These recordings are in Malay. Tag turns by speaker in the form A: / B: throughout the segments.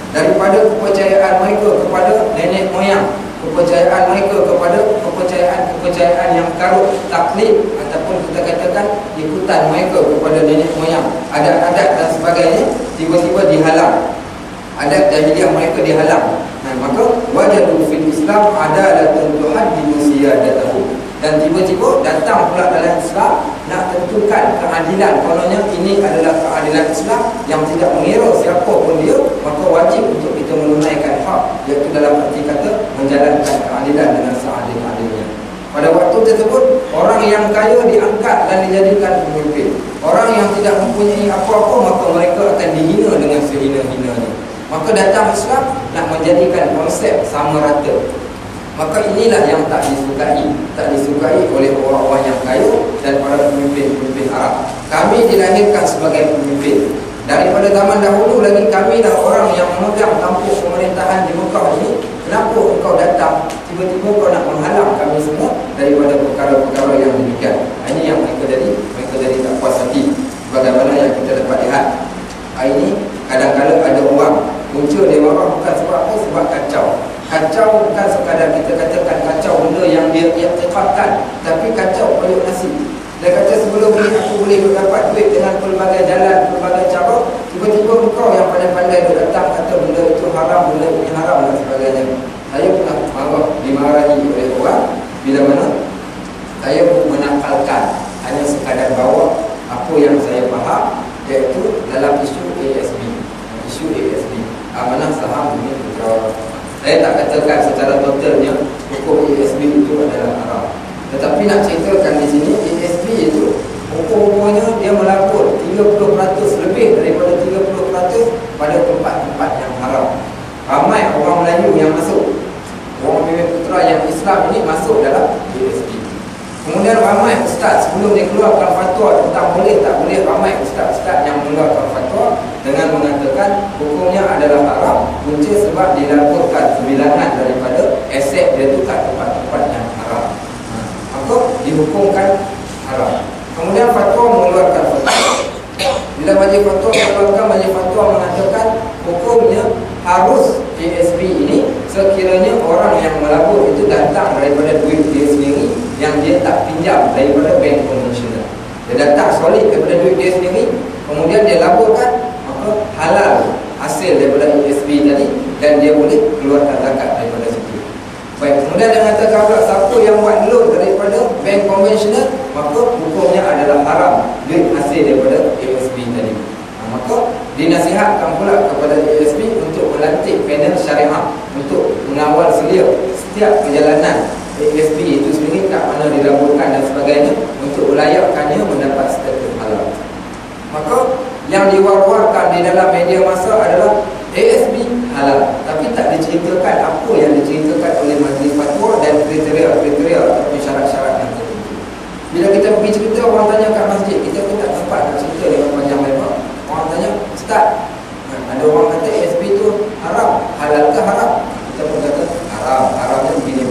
A: daripada kepercayaan mereka kepada nenek moyang, kepercayaan mereka kepada kepercayaan yang karut, taklid ataupun kita katakan ikutan mereka kepada nenek moyang, adat-adat dan sebagainya tiba-tiba dihalang, adat jahiliah mereka dihalang. Maka wajadu fil Islam adalatan tuhaddidu siyadatahu, dan tiba-tiba datang pula dalam Islam nak tentukan keadilan. Kononnya ini adalah keadilan Islam yang tidak mengira siapa pun dia, maka wajib untuk kita menunaikan hak, iaitu dalam arti kata menjalankan keadilan dengan seadil-adilnya. Pada waktu tersebut, orang yang kaya diangkat dan dijadikan pemimpin. Orang yang tidak mempunyai apa-apa, maka mereka akan dihina dengan sehina-hinanya. Maka datang Islam nak menjadikan konsep sama rata. Maka inilah yang tak disukai oleh orang-orang yang kaya dan para pemimpin-pemimpin Arab. Kami dilahirkan sebagai pemimpin. Daripada zaman dahulu lagi kami dah orang yang memegang tampuk pemerintahan di Mekah ini. Kenapa engkau datang tiba-tiba kau nak menghalang kami semua daripada perkara-perkara yang demikian? Ini yang mereka jadi tak puas hati. Bagaimana yang kita dapat lihat ini, kadang-kadang ada orang punca dia marah bukan sebab apa? Sebab kacau. Kacau bukan sekadar kita katakan kacau benda yang dia iktikadkan, tapi kacau periuk nasib. Dia kata sebelum ni aku boleh mendapat duit dengan pelbagai jalan, pelbagai cara, tiba-tiba engkau yang pandai-pandai dia datang kata benda itu haram, benda ini haram dan sebagainya. Saya pernah marah, dimarahi oleh orang bila mana saya menakalkan hanya sekadar bawa apa yang saya faham, iaitu dalam isu ASB, amanah saham bumi putra. Saya tak katakan secara totalnya hukum ASB itu adalah haram, tetapi nak ceritakan di sini ASB itu hukum-hukumnya dia melapor 30% lebih daripada 30% pada tempat-tempat yang haram. Ramai orang Melayu yang masuk, orang bumi putra yang Islam ini masuk dalam ASB. Kemudian ramai ustaz sebelum dia keluarkan fatwa tentang boleh tak boleh, ramai ustaz-ustaz yang mengeluarkan fatwa dengan mengatakan hukumnya adalah haram punca sebab dilaporkan kebilangan daripada aset dia tu kat tempat-tempat yang haram. Maka dihukumkan haram. Kemudian fatwa mengeluarkan fatwa. Bila majlis fatwa mengeluarkan, majlis fatwa mengatakan hukumnya harus ASB ini sekiranya orang yang melabur itu datang daripada duit dia sendiri yang dia tak pinjam daripada bank konvensional. Dia datang solid daripada duit dia sendiri, kemudian dia laburkan, maka halal hasil daripada ASB tadi dan dia boleh keluarkan zakat daripada situ. Baik, kemudian dia mengatakan pula siapa yang buat loan daripada bank konvensional, maka hukumnya adalah haram duit hasil daripada ASB tadi. Maka dinasihatkan pula kepada ASB untuk melantik panel syariah untuk mengawal selia setiap perjalanan ASB itu sendiri kat mana dilaburkan dan sebagainya untuk melayakkannya mendapat status halal. Maka yang diwar-warkan di dalam media masa adalah ASB halal, tapi tak diceritakan apa yang diceritakan oleh majlis fatwa dan kriteria atau syarat-syarat yang tertentu. Bila kita pergi cerita, orang tanya kat masjid, kita pun tak sempat nak cerita dengan panjang lebar. Orang tanya, ustaz, ada orang kata ASB itu haram, halal ke haram? Kita pun kata haram, haramnya begini.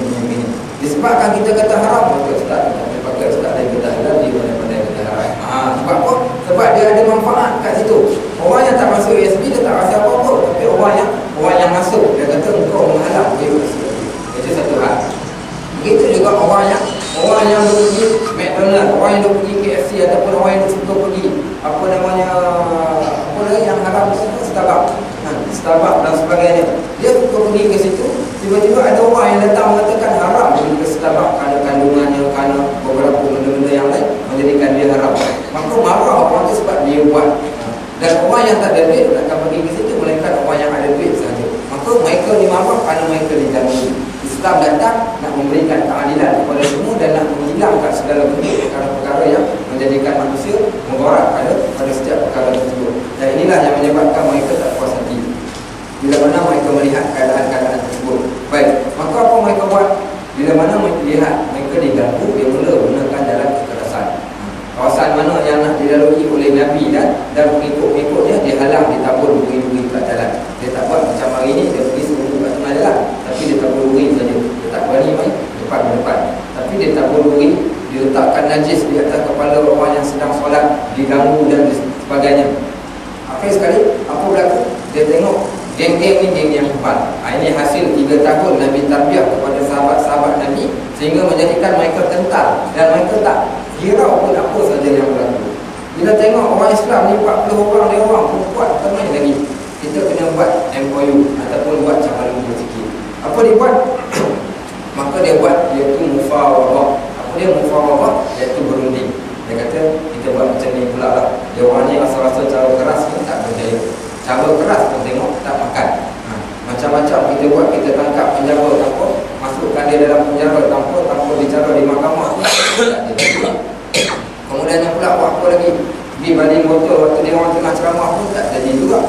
A: Disebabkan kita kata haram, maka ustaz kita pakai ustaz dari kata halal, dia pandai kata haram. Sebab apa? Sebab dia ada manfaat kat situ. Orang yang tak masuk ASB dia tak rasa apa-apa, tapi orang yang masuk dia kata engkau menghalang dia masuk. Itu satu hal. Begitu juga orang yang pergi McDonald, orang yang pergi KFC ataupun orang yang suka pergi apa lagi yang haram itu, Starbucks dan sebagainya. Dia suka pergi ke situ, tiba-tiba ada orang yang datang mengatakan haram pergi ke Starbucks kerana kandungannya, kerana beberapa benda-benda yang lain menjadikan dia haram. Maka marah orang itu sebab dia buat. Dan orang yang tak ada duit akan pergi ke situ, melainkan orang yang ada duit sahaja. Maka mereka dimarah kerana mereka diganggu. Islam datang nak memberikan keadilan kepada semua dan nak menghilangkan segala bentuk perkara-perkara yang menjadikan manusia mengorak pada setiap perkara tersebut. Dan inilah yang menyebabkan mereka tak puas hati bila mana mereka melihat keadaan-keadaan tersebut. Baik, maka apa mereka buat? Bila mana melihat mereka diganggu, dia mula gunakan jalan kekerasan. Kawasan mana yang nak dilalui oleh Nabi dan pengikut-pengikutnya dihalang, ditabur duri-duri kat jalan. Dia tak buat macam hari ni, dia pergi sebelum kat tengah jalan, tapi dia tabur duri saja. Dia tak berani main depan-depan, tapi dia tabur duri, dia letakkan najis di atas kepala orang yang sedang solat, diganggu dan sebagainya. Akhir sekali, apa berlaku? Dia tengok Geng-geng ni geng yang hebat. Ini hasil 3 tahun Nabi tarbiyah kepada sahabat-sahabat Nabi, sehingga menjadikan mereka kental dan mereka tak hirau pun apa saja yang berlaku. Bila tengok orang Islam ni 40 orang dia orang pun kuat tenang lagi, kita kena buat MOU ataupun buat cabaran sikit. Apa dia buat? Maka dia buat iaitu mufawadah. Apa dia mufawadah? Iaitu berunding. Dia kata kita buat macam ni pula lah. Dia orang ni rasa-rasa cara keras pun tak berjaya, cara keras pun tengok tak makan. Macam-macam kita buat, kita tangkap penjara tanpa masukkan dia dalam penjara tanpa bicara di mahkamah. Kemudian yang pula buat apa lagi? Pergi baling botol waktu dia orang tengah ceramah pun tak jadi juga.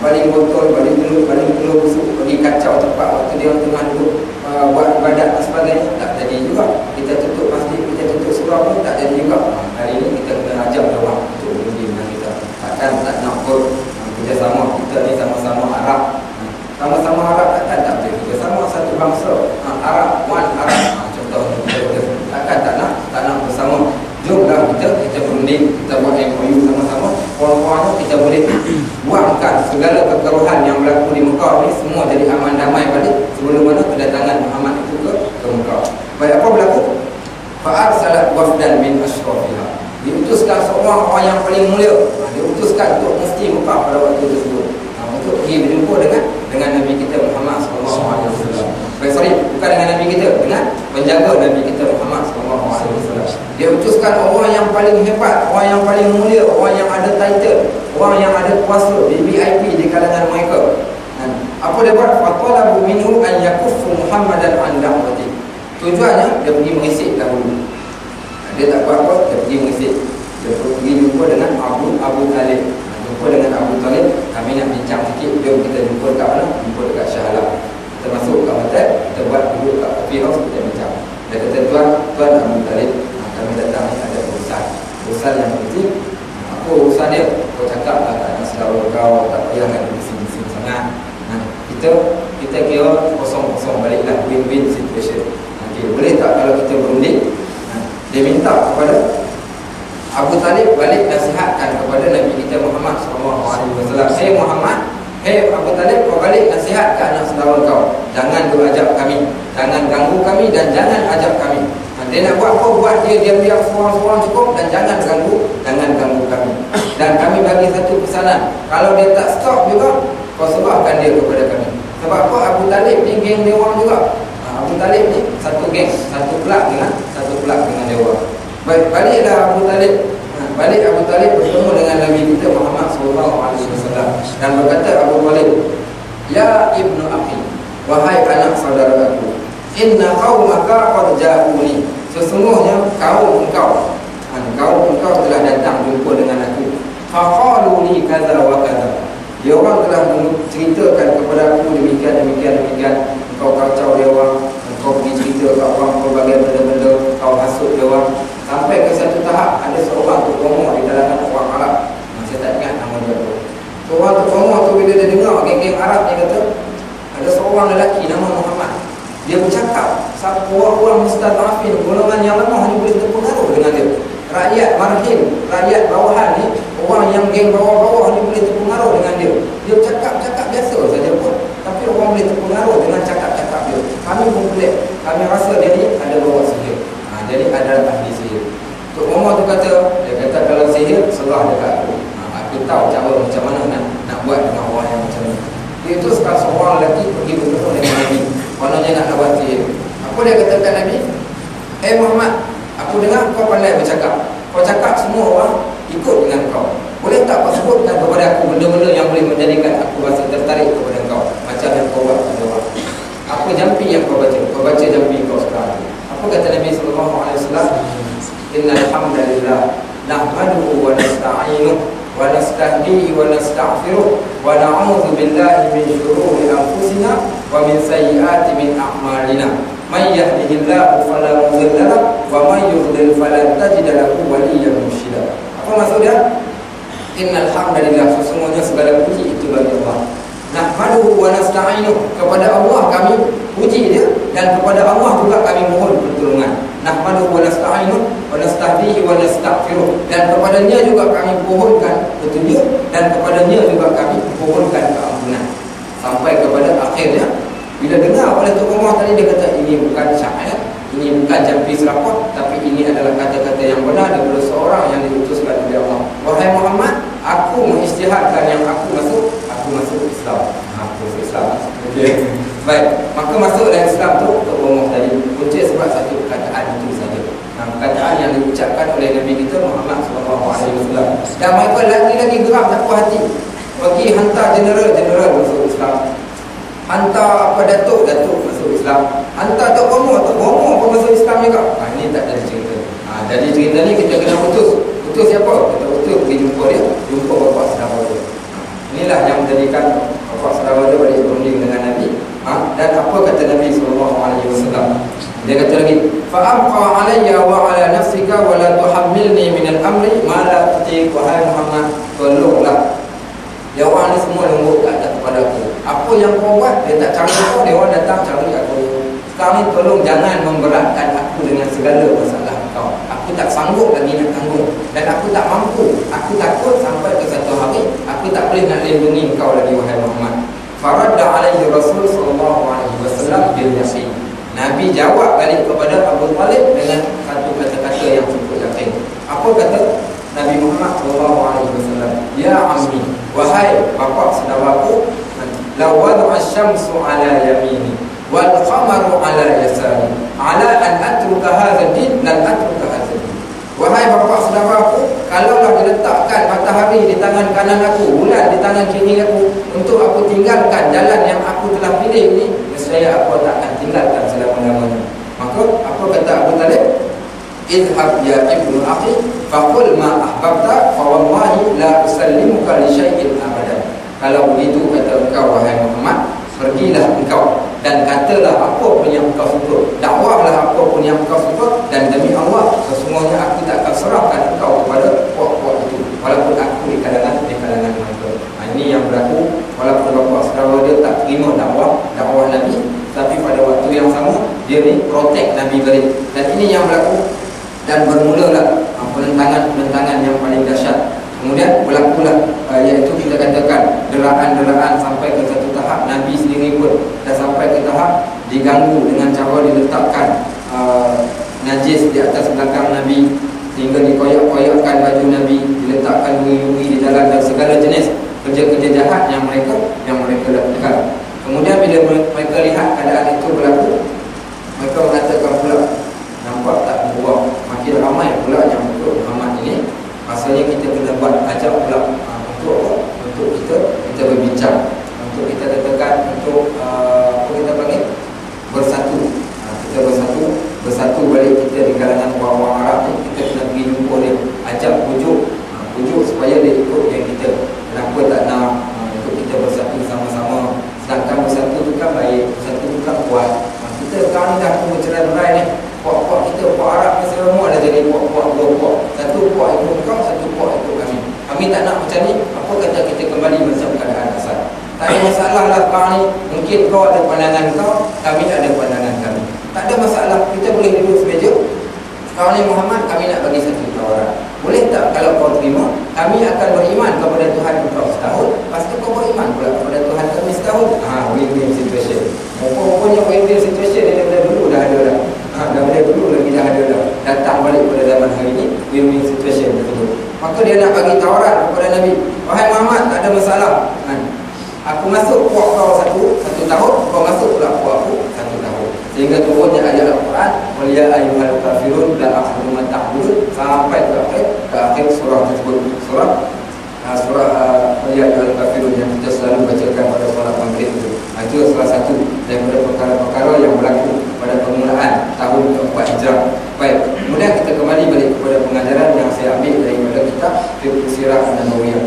A: Baling botol, baling telur busuk, pergi kacau tempat waktu dia orang tengah duduk buat ibadat dan sebagainya, tak jadi juga. Kita tutup masjid, kita tutup surau pun tak jadi juga. Hari ini kita kena ajak dia orang untuk berunding dengan kita. Takkan tak nak pun kerjasama. Kita ni sama-sama Arab, sama-sama Arab takkan tak boleh. Kita sama satu bangsa, Arab, one Arab. Contoh kita takkan tak nak bersama. Jomlah kita berunding, kita buat MOU sama-sama. Orang-orangnya kita boleh buangkan segala kekeruhan yang berlaku di Mekah ni, semua jadi aman damai balik sebelum mana kedatangan Muhammad itu ke Mekah. Baik, apa berlaku? Fa'arsalat wafdan min asyrafihah. Diutuskan seorang orang yang paling mulia. Diutuskan untuk mufti Mekah pada waktu tersebut, untuk pergi berjumpa dengan Nabi kita Muhammad SAW. Bukan dengan Nabi kita, dengan penjaga Nabi kita Muhammad SAW. Dia utuskan orang yang paling hebat, orang yang paling mulia, orang yang ada title, orang yang ada kuasa, VIP di kalangan mereka. Apa dia buat? Fatalabu minhu an yakuffu Muhammadan an da'wati. Tujuannya dia pergi merisik dahulu. Dia tak buat apa, dia pergi merisik. Dia pergi jumpa dengan Abu Talib. Jumpa dengan Abu Talib, kami nak bincang sikit. Jom kita jumpa dekat mana? Jumpa dekat Shah Alam. Kita masuk kat hotel, kita buat dulu kat coffee house, kita bincang. Dia kata, Tuan Abu Talib, kami datang ni ada urusan yang penting. Apa urusan dia? Kau cakap lah tak nak saudara kau, tak payah nak bising-bising sangat. Kita kira kosong-kosong, baliklah win-win situation. Okay, boleh tak kalau kita berunding? Dia minta kepada Abu Talib balik nasihatkan kepada Nabi kita Muhammad SAW. Hey Muhammad, hey Abu Talib, kau balik nasihatkan anak saudara kau, jangan tu ajak kami, jangan ganggu kami dan jangan ajak kami. Dia nak buat apa, buat dia diam-diam seorang-seorang cukup, dan jangan ganggu kami. Dan kami bagi satu pesanan, kalau dia tak stop juga, kau serahkan dia kepada kami. Sebab apa? Abu Talib ni geng dia orang juga. Abu Talib ni satu geng, satu pelak dengan dia orang. Baik, baliklah Abu Talib. Balik Abu Talib bertemu dengan Nabi kita Muhammad SAW dan berkata Abu Talib, ya ibnu akhi, wahai anak saudara aku, inna qaumaka qad ja'uni, sesungguhnya kaum engkau telah datang jumpa dengan aku. Faqalu li kadza wa kadza, dia orang telah menceritakan kepada aku demikian. Engkau kacau dia orang, engkau pergi cerita kat orang berbagai benda-benda, kau hasut dia orang. Sampai ke satu tahap ada seorang tukang di kalangan orang Arab, saya tak ingat nama dia tu. Seorang tukang tu bila dia dengar geng-geng Arab, dia kata ada seorang lelaki nama Muhammad, dia bercakap orang mustadafin, golongan yang lemah ni boleh terpengaruh dengan dia. Rakyat marhim, rakyat bawahan ni, orang yang geng bawah-bawah ni boleh terpengaruh dengan dia. Dia cakap biasa saja pun, tapi orang boleh terpengaruh dengan cakap-cakap dia. Kami pun boleh, kami rasa dia ni ada bawa sihir. Jadi ada ahli sihir. Tok Umar tu kata, dia kata kalau sihir serah dekat aku. Aku tahu cara macam mana nak buat dengan orang yang macam ni. Dia tu sekarang seorang lelaki pergi bertemu dengan Nabi. Kononnya nak buat sihir. Apa dia kata kat Nabi? Hey Muhammad, aku dengar kau pandai bercakap. Kau cakap semua orang ikut dengan kau. Boleh tak kau sebutkan kepada aku benda-benda yang boleh menjadikan aku rasa tertarik kepada kau, macam yang kau buat pada orang? Apa jampi yang kau baca? Kau baca jampi kau sekarang. Apa kata Nabi SAW? Innal hamdalillah nahmaduhu wa nasta'inuhu wa nastahdihi wa nastaghfiruh wa na'udzu billahi min shururi anfusina wa min sayyiati min a'malina. May yahdihillahu fala mudilla lahu wa may yudlil falan tajid lahu waliyyan mursyida. Apa maksud dia? Innal hamdalillah, sesungguhnya segala puji itu bagi Allah. Nahmaduhu wa nasta'inuhu, kepada Allah kami puji dia dan kepada Allah juga kami mohon pertolongan. Nahmaduhu wa nasta'inuhu wa nastahdihi wa nastaghfiruh, dan kepadanya juga kami mohonkan petunjuk dan kepadanya juga kami mohonkan keampunan. sampai kepada akhirnya bila dengar oleh Tok Umar tadi, dia kata ini bukan syair, ini bukan jampi serapot, tapi ini adalah kata-kata yang benar daripada seorang yang diutuskan oleh Allah. Wahai Muhammad, aku mengisytiharkan yang aku masuk Islam. Aku masuk Islam. Okey. Baik, maka masuk dalam Islam tu Tok Umar tadi punca sebab satu perkataan itu saja. Perkataan yang diucapkan oleh Nabi kita Muhammad SAW. Dan mereka lagi-lagi geram tak puas hati, pergi hantar jeneral masuk Islam, hantar apa datuk masuk Islam, hantar Tok Umar pun masuk Islam juga. Ini tak ada cerita. Jadi cerita ni kita kena utus siapa? Kita utus pergi jumpa bapa saudara dia. Inilah yang menjadikan bapa saudara dia balik berunding dengan Nabi. Dan apa kata Nabi SAW? Dia kata lagi, fa'abqa alayya wa ala nafsika wa la tuhammilni min al-amri ma la tutiq. Wahai Muhammad, tolonglah. Ya orang ni semua lembut kat kepada aku. Apa yang kau buat, dia tak cari kau, dia orang datang cari aku. Sekarang ni tolong jangan memberatkan aku dengan segala masalah kau. Aku tak sanggup lagi nak tanggung, dan aku tak mampu. Aku takut sampai ke satu hari aku tak boleh nak lindungi kau lagi, wahai Muhammad. Faradda alaihi Rasul sallallahu alaihi wasallam bil yasin. Nabi jawab balik kepada Abu Talib dengan satu kata-kata yang cukup yakin. Apa kata Nabi Muhammad sallallahu alaihi wasallam? Ya ammi, wahai bapa saudaraku, law wada'a asy-syamsu ala yamini wal qamaru ala yasari ala an atruka hadzal din lan atruka hadzal din. Wahai bapa saudaraku, kalaulah diletakkan matahari di tangan kanan aku, bulan di tangan kiri aku, untuk aku tinggalkan jalan yang aku telah pilih ini, nescaya aku tak akan tinggalkan selama-lamanya. Maka apa kata Abu Talib? Idhab ya ibnu akhi faqul ma ahbabta fa wallahi la usallimuka li syai'in abadan. Kalau begitu kata engkau, wahai Muhammad, pergilah engkau dan katalah apa pun yang engkau suka, dakwahlah apa pun yang engkau suka, dan demi Allah sesungguhnya aku tak akan serahkan engkau kepada puak-puak itu, walaupun aku di kalangan mereka. Ini yang berlaku walaupun bapa saudara dia tak terima dakwah Nabi, tapi pada waktu yang sama dia ni protect Nabi balik. Dan ini yang berlaku, dan bermulalah penentangan yang paling dahsyat. Kemudian berlakulah iaitu kita katakan deraan sampai ke satu tahap Nabi sendiri pun dah sampai ke tahap diganggu dengan cara diletakkan najis di atas belakang Nabi, sehingga dikoyak-koyakkan baju Nabi, diletakkan duri-duri di jalan, dan segala jenis kerja-kerja jahat yang mereka lakukan. Kemudian bila mereka lihat keadaan itu berlaku, mereka mengatakan pula, nampak tak berubah, makin ramai pula yang ikut Muhammad ini. Maksudnya kita kena buat ajak pula untuk apa? Untuk kita berbincang, untuk kita katakan, untuk apa kita panggil, bersatu. Kita bersatu balik kita di kalangan orang-orang Arab ni. Kita kena pergi jumpa dia, ajak pujuk supaya dia ikut yang kita. Kenapa tak nak untuk kita bersatu sama-sama? Sedangkan bersatu tu kan baik, bersatu tu kan kuat. Kita sekarang ni dah bercerai-berai ni. Puak-puak kita, puak Arab ni semua dah jadi puak-puak, dua puak. Satu puak ikut kau, satu puak ikut kami. Kami tak nak macam ni. Apa kata kita kembali macam keadaan asal? Tak ada masalah lah sekarang ni. Mungkin kau ada pandangan kau, kami ada pandangan kami. Tak ada masalah, kita boleh duduk semeja. Sekarang ni Muhammad, kami nak bagi satu tawaran. Boleh tak kalau kau terima, kami akan beriman kepada Tuhan kau setahun, lepas tu kau beriman pula kepada Tuhan kami setahun. Win-win situation. Pokoknya win-win situation ni daripada dulu dah ada dah. Daripada dulu lagi dah ada dah. Datang balik pada zaman hari ini, win-win situation tersebut. Maka dia nak bagi tawaran kepada Nabi, wahai Muhammad, tak ada masalah. Aku masuk puak kau satu tahun, kau masuk pula puak aku satu tahun. Sehingga turunnya ayat Al-Quran, wal ya ayyuhal kafirun la a'budu ma ta'budun, sampai ke akhir surah tersebut. Surah wal ya ayyuhal kafirun yang kita selalu bacakan pada solat maghrib itu. Itu salah satu daripada perkara-perkara yang berlaku pada permulaan tahun keempat Hijrah. Baik, kemudian kita kembali balik kepada pengajaran yang saya ambil daripada kitab Fiqh Sirah An-Nabawiyah.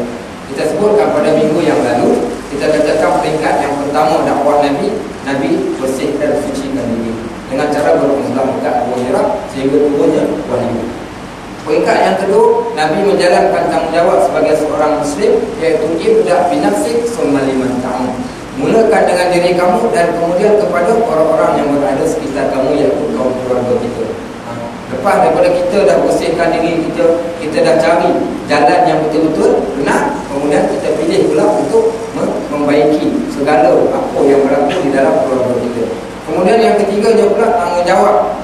A: Kita sebutkan pada minggu yang lalu, kita katakan peringkat yang pertama dakwah Nabi bersihkan, sucikan diri dengan cara bermuslim dekat Abu Hurairah sehingga turunnya wahyu. Peringkat yang kedua, Nabi menjalankan tanggungjawab sebagai seorang Muslim, iaitu ibda' bi nafsik summa liman ta'am. Mulakan dengan diri kamu dan kemudian kepada orang-orang yang berada sekitar kamu, iaitu kaum keluarga kita. Lepas daripada kita dah bersihkan diri kita dah cari jalan yang betul-betul benar, kemudian kita pilih pula untuk membaiki segala Kemudian yang ketiganya pula tanggungjawab.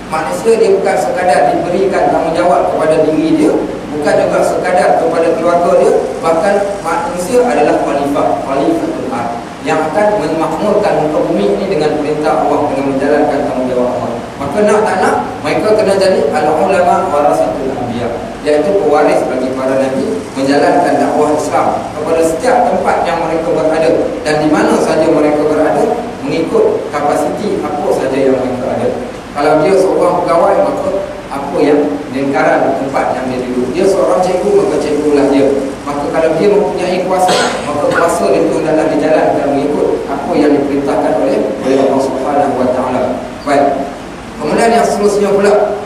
A: Manusia dia bukan sekadar diberikan tanggungjawab kepada diri dia, bukan juga sekadar kepada keluarga dia, bahkan manusia adalah khalifatul ard, yang akan memakmurkan muka bumi ini dengan perintah Allah, dengan menjalankan tanggungjawab Allah. Maka nak tak nak, mereka kena jadi al-ulama warasatul anbiya, iaitu pewaris bagi para nabi, menjalankan dakwah Islam kepada setiap tempat yang mereka berada, dan di mana saja mereka berada, mengikut kapasiti apa saja yang mereka ada. Kalau dia seorang pegawai, maka apa yang lingkaran tempat yang dia duduk. Dia seorang cikgu, maka cikgulah dia. Maka kalau dia mempunyai kuasa, maka kuasa itu adalah dijalankan mengikut apa yang diperintahkan oleh Allah Subhanahu wa taala. Baik. Kemudian yang seterusnya pula,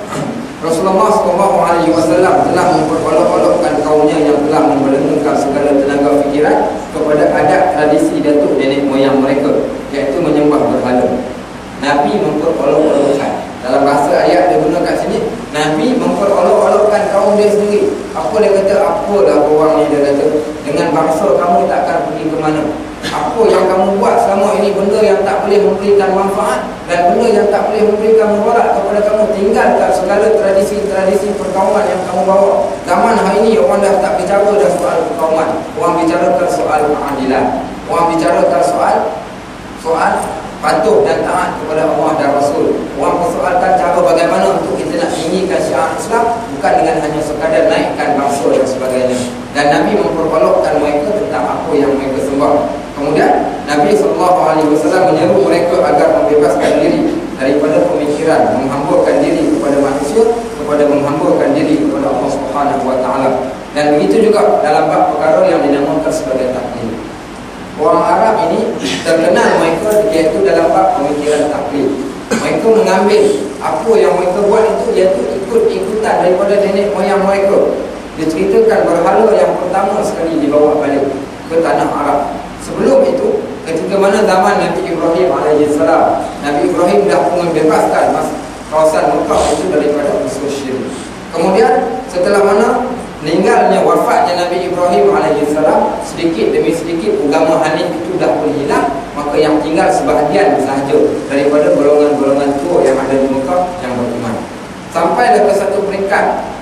A: Rasulullah SAW telah memperolok-olokkan kaumnya yang telah membelenggukan segala tenaga fikiran kepada adat tradisi datuk nenek moyang mereka, iaitu menyembah berhala. Nabi memperolok-olokkan. Dalam bahasa ayat dia guna kat sini, Nabi memperolok-olokkan kaum dia sendiri. Apa dia kata? Apalah orang ni, dia kata, dengan bangsa kamu takkan pergi ke mana. Apa yang kamu buat selama ini, benda yang tak boleh memberikan manfaat dan benda yang tak boleh memberikan mudarat kepada kamu. Tinggalkan segala tradisi-tradisi perkauman yang kamu bawa. Zaman hari ini orang dah tak bicara dah soal perkauman. Orang bicarakan soal keadilan. Orang bicarakan soal patuh dan taat kepada Allah dan Rasul. Orang persoalkan cara bagaimana untuk kita nak tinggikan syiar Islam, bukan dengan hanya sekadar naikkan bangsa dan sebagainya. Dan Nabi memperolokkan mereka tentang apa yang mereka sembah. Kemudian Nabi SAW menyeru mereka agar membebaskan diri daripada pemikiran menghambakan diri kepada manusia, kepada menghambakan diri kepada Allah Subhanahu wa taala. Dan begitu juga dalam bab perkara yang dinamakan sebagai taklid. Orang Arab ini terkenal mereka iaitu dalam bab pemikiran taklid. Mereka mengambil apa yang mereka buat itu, iaitu ikut-ikutan daripada nenek moyang mereka. Diceritakan berhala yang pertama sekali dibawa balik ke tanah Arab. Sebelum itu, ketika mana zaman Nabi Ibrahim AS, Nabi Ibrahim dah membebaskan kawasan Mekah itu daripada unsur syirik. Kemudian setelah mana meninggalnya, wafatnya Nabi Ibrahim AS, sedikit demi sedikit agama Hanif itu dah pun hilang. Maka yang tinggal sebahagian sahaja daripada golongan-golongan tua yang ada di Mekah yang beriman. Sampailah ke satu peringkat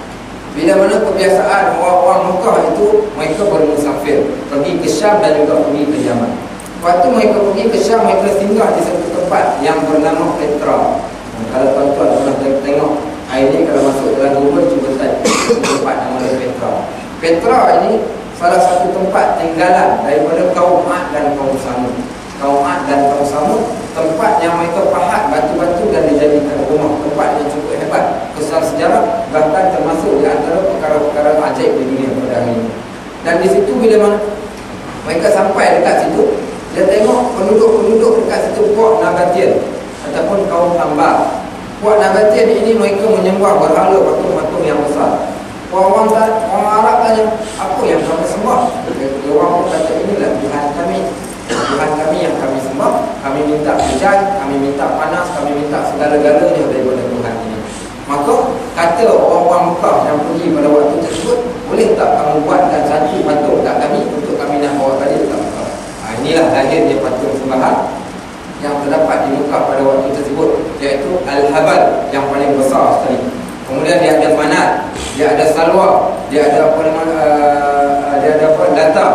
A: bila mana kebiasaan orang-orang Mekah itu mereka bermusafir, pergi ke Syam dan juga pergi ke Yaman. Waktu mereka pergi ke Syam, mereka singgah di satu tempat yang bernama Petra. Kalau tuan-tuan pernah tengok air ni, kalau masuk dalam Google, cuba type tempat nama dia Petra. Petra ini salah satu tempat tinggalan daripada kaum Ad dan kaum Samud. Kaum Ad dan kaum Samud, tempat yang mereka pahat batu-batu dan dijadikan rumah. Tempat yang cukup hebat, kesan sejarah, bahkan termasuk di antara perkara-perkara ajaib di dunia pada hari ini. Dan di situ bila mana mereka sampai dekat situ, dia tengok penduduk-penduduk dekat situ, puak Nabatian ataupun kaum Ambar. Puak Nabatian ini mereka menyembah berhala, patung-patung yang besar. Orang Arab tanya, apa yang kamu sembah? Orang pun kata, inilah Tuhan kami. Tuhan kami yang kami sembah. Kami minta hujan, kami minta panas, kami minta segala-galanya daripada Tuhan ini. Maka kata orang-orang Mekah yang pergi pada waktu tersebut, boleh tak kamu buatkan satu patung kat kami untuk kami nak bawa balik ke Mekah? Inilah lahirnya patung sembahan yang terdapat di Mekah pada waktu tersebut, iaitu Al-Habal yang paling besar sekali. Kemudian dia ada Manat, dia ada Salwa, dia ada apa nama, Data,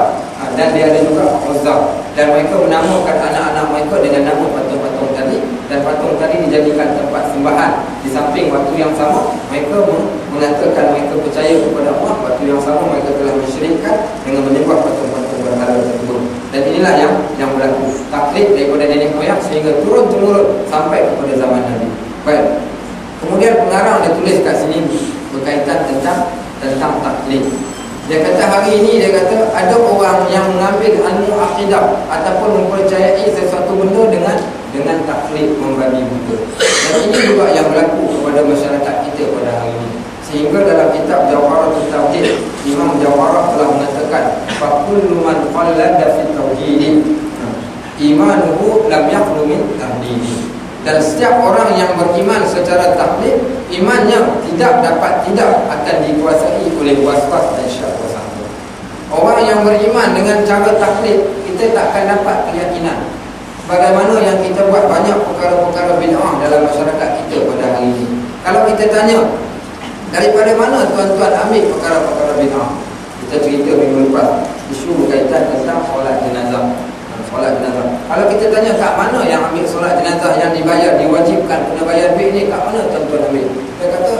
A: dan dia ada juga Uzza. Dan mereka menamakan anak-anak mereka dengan nama patung-patung tadi. Dan patung tadi dijadikan tempat sembahan. Di samping waktu yang sama, mereka mengatakan mereka percaya kepada Allah. Waktu yang sama mereka telah mensyirikkan dengan menyembah patung-patung berhala tersebut. Dan inilah yang berlaku, taklid daripada nenek moyang sehingga turun-temurun sampai kepada zaman Nabi. Baik. Kemudian pengarang dia tulis kat sini berkaitan tentang taklid. Dia kata hari ini, dia kata ada orang yang mengambil ilmu akidah ataupun mempercayai sesuatu benda dengan taklid, membagi buta. Dan ini juga yang berlaku kepada masyarakat kita pada hari ini. Sehingga dalam kitab Jawharatul Tauhid, Imam Jawharah telah mengatakan, faqullu man qallada fi tauhid imanuhu lam yakhlu min tahdid. Dan setiap orang yang beriman secara taklid, imannya tidak akan dikuasai oleh was-was dan syak Orang yang beriman dengan cara taklid, kita tak akan dapat keyakinan. bagaimana yang kita buat banyak perkara-perkara bid'ah dalam masyarakat kita pada hari ini. Kalau kita tanya, daripada mana tuan-tuan ambil perkara-perkara bid'ah? Kita cerita minggu lepas isu berkaitan tentang solat jenazah. Solat jenazah. Kalau kita tanya kat mana yang ambil solat jenazah yang dibayar, diwajibkan kena bayar duit ni, kat mana tuan-tuan ambil? Dia kata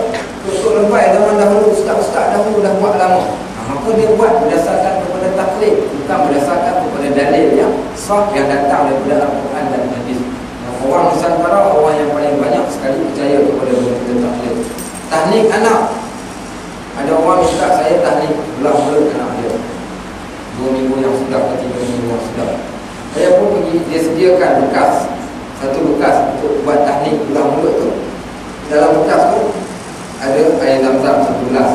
A: tuk lebay zaman dahulu, ustaz-ustaz dahulu dah buat lama. Maka dia buat berdasarkan kepada taklid, bukan berdasarkan kepada dalil yang sah yang datang daripada Al-Quran dan Hadis. Orang Nusantara orang yang paling banyak sekali percaya kepada benda taklid. Tahnik anak. Ada orang minta saya tahnik belah mulut anak dia 2 minggu yang sudah atau 3 minggu yang sudah. Saya pun pergi, dia sediakan bekas, satu bekas untuk buat tahnik belah mulut tu. Dalam bekas tu ada air zam-zam 1 gelas.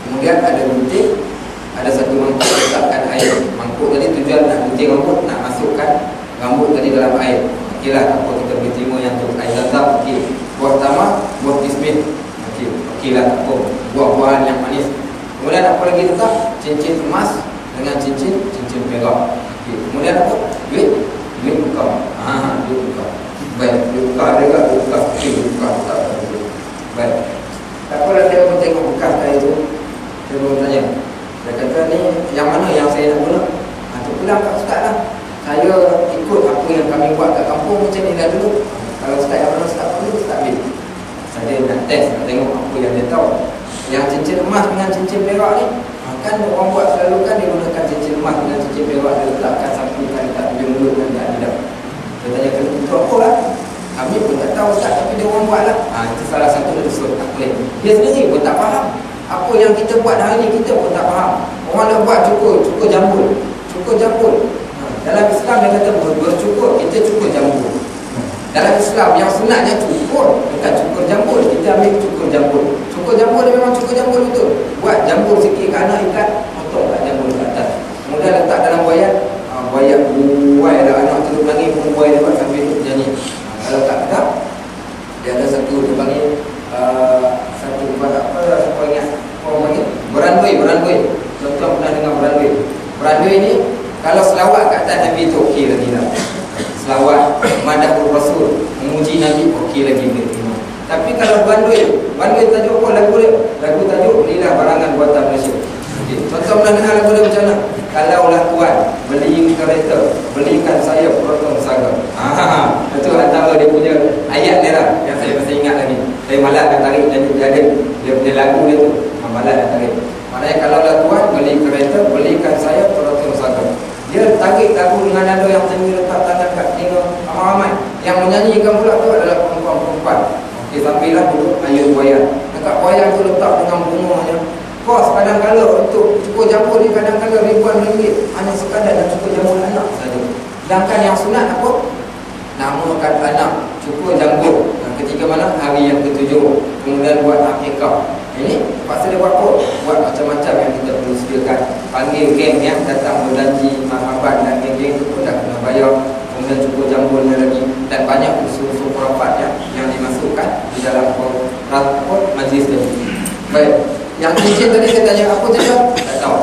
A: Kemudian ada gunting, ada satu mangkuk letakkan air. Mangkuk tadi tujuan nak gunting rambut, nak masukkan rambut tadi dalam air. Okeylah, apa kita boleh terima yang tu. Air zam-zam, okey. Buah tamar, buah kismis, okey. Okeylah, apa. Buah-buahan yang manis. Kemudian apa lagi letak? Cincin emas dengan cincin perak. Okey. Kemudian apa? Duit buka. Duit buka. Baik, duit buka ada tak? Duit buka. Okey, duit buka. Tak. Baik. Tak apalah, saya pun tengok bekas air tu. Dia pun tanya, dia kata ni yang mana yang saya nak guna? Tu pulang kat ustaz lah. Saya ikut apa yang kami buat kat kampung macam ni dah dulu. Kalau ustaz yang mana ustaz perlu, ustaz ambil. Saya nak test, nak tengok apa yang dia tahu. Yang cincin emas dengan cincin perak ni, kan orang buat selalu kan dia gunakan cincin emas dengan cincin perak, dia letakkan satu kali tak tunjuk mulut dan tak tidak. Dia tanya, untuk apa lah? Kami pun tak tahu ustaz, tapi dia orang buat lah. Itu salah satu dari surah taklid. Dia sendiri pun tak faham. Apa yang kita buat hari ni kita pun tak faham. Orang nak buat cukur jambul. Dalam Islam dia kata bercukur, kita cukur jambul. Dalam Islam yang sunatnya cukur, bukan cukur jambul. Kita ambil cukur jambul. Cukur jambul dia memang cukur jambul betul. Buat jambul sikit ke anak ikat, potong kat jambul kat atas. Kemudian letak dalam buayat. Buayat buai dah anak terus panggil pun buai dia buat sambil duduk nyanyi. Kalau tak kedap, dia ada satu dia panggil satu apa siapa ingat orang panggil berandui. Tuan-tuan pernah dengar berandui ni kalau selawat kat atas Nabi tu okey lagi lah. Selawat madahul rasul, memuji Nabi okey lagi boleh terima. Tapi kalau berandui tajuk apa lagu dia? Lagu tajuk Inilah Barangan Buatan Malaysia. Okey, tuan-tuan pernah dengar lagu dia macam mana? Kalaulah tuan beli kereta, belikan saya potong saga. Itu antara dia punya ayat dia lah yang saya masih ingat lagi. Saya malas nak tarik dia punya lagu dia tu. Malas nak tarik. Maknanya kalaulah tuan beli kereta, belikan saya potong saga. Dia tarik lagu dengan nada yang tinggi, letak tangan kat telinga ramai-ramai. Yang menyanyikan pula tu adalah perempuan-perempuan. Okey, sampailah dulu ayat buayan. Dekat buayan tu letak dengan bunganya. Kos kadang-kadang untuk cukur jambul ni kadang-kadang ribuan ringgit. Hanya sekadar nak cukur jambul anak saja. Sedangkan yang sunat apa? Namakan anak cukur jambul. Ketika mana? Hari yang ke-7. Kemudian buat akikah. Ini paksa dia buat apa? Buat macam-macam yang kita perlu sediakan. Panggil geng yang datang berjanji mahabat, dan geng-geng itu pun dah kena bayar. Kemudian cukur jambulnya lagi. Dan banyak usul-usul perabot yang dimasukkan di dalam majlis tadi. Baik. Yang cincin tadi saya tanya apa saja? Tak tahu.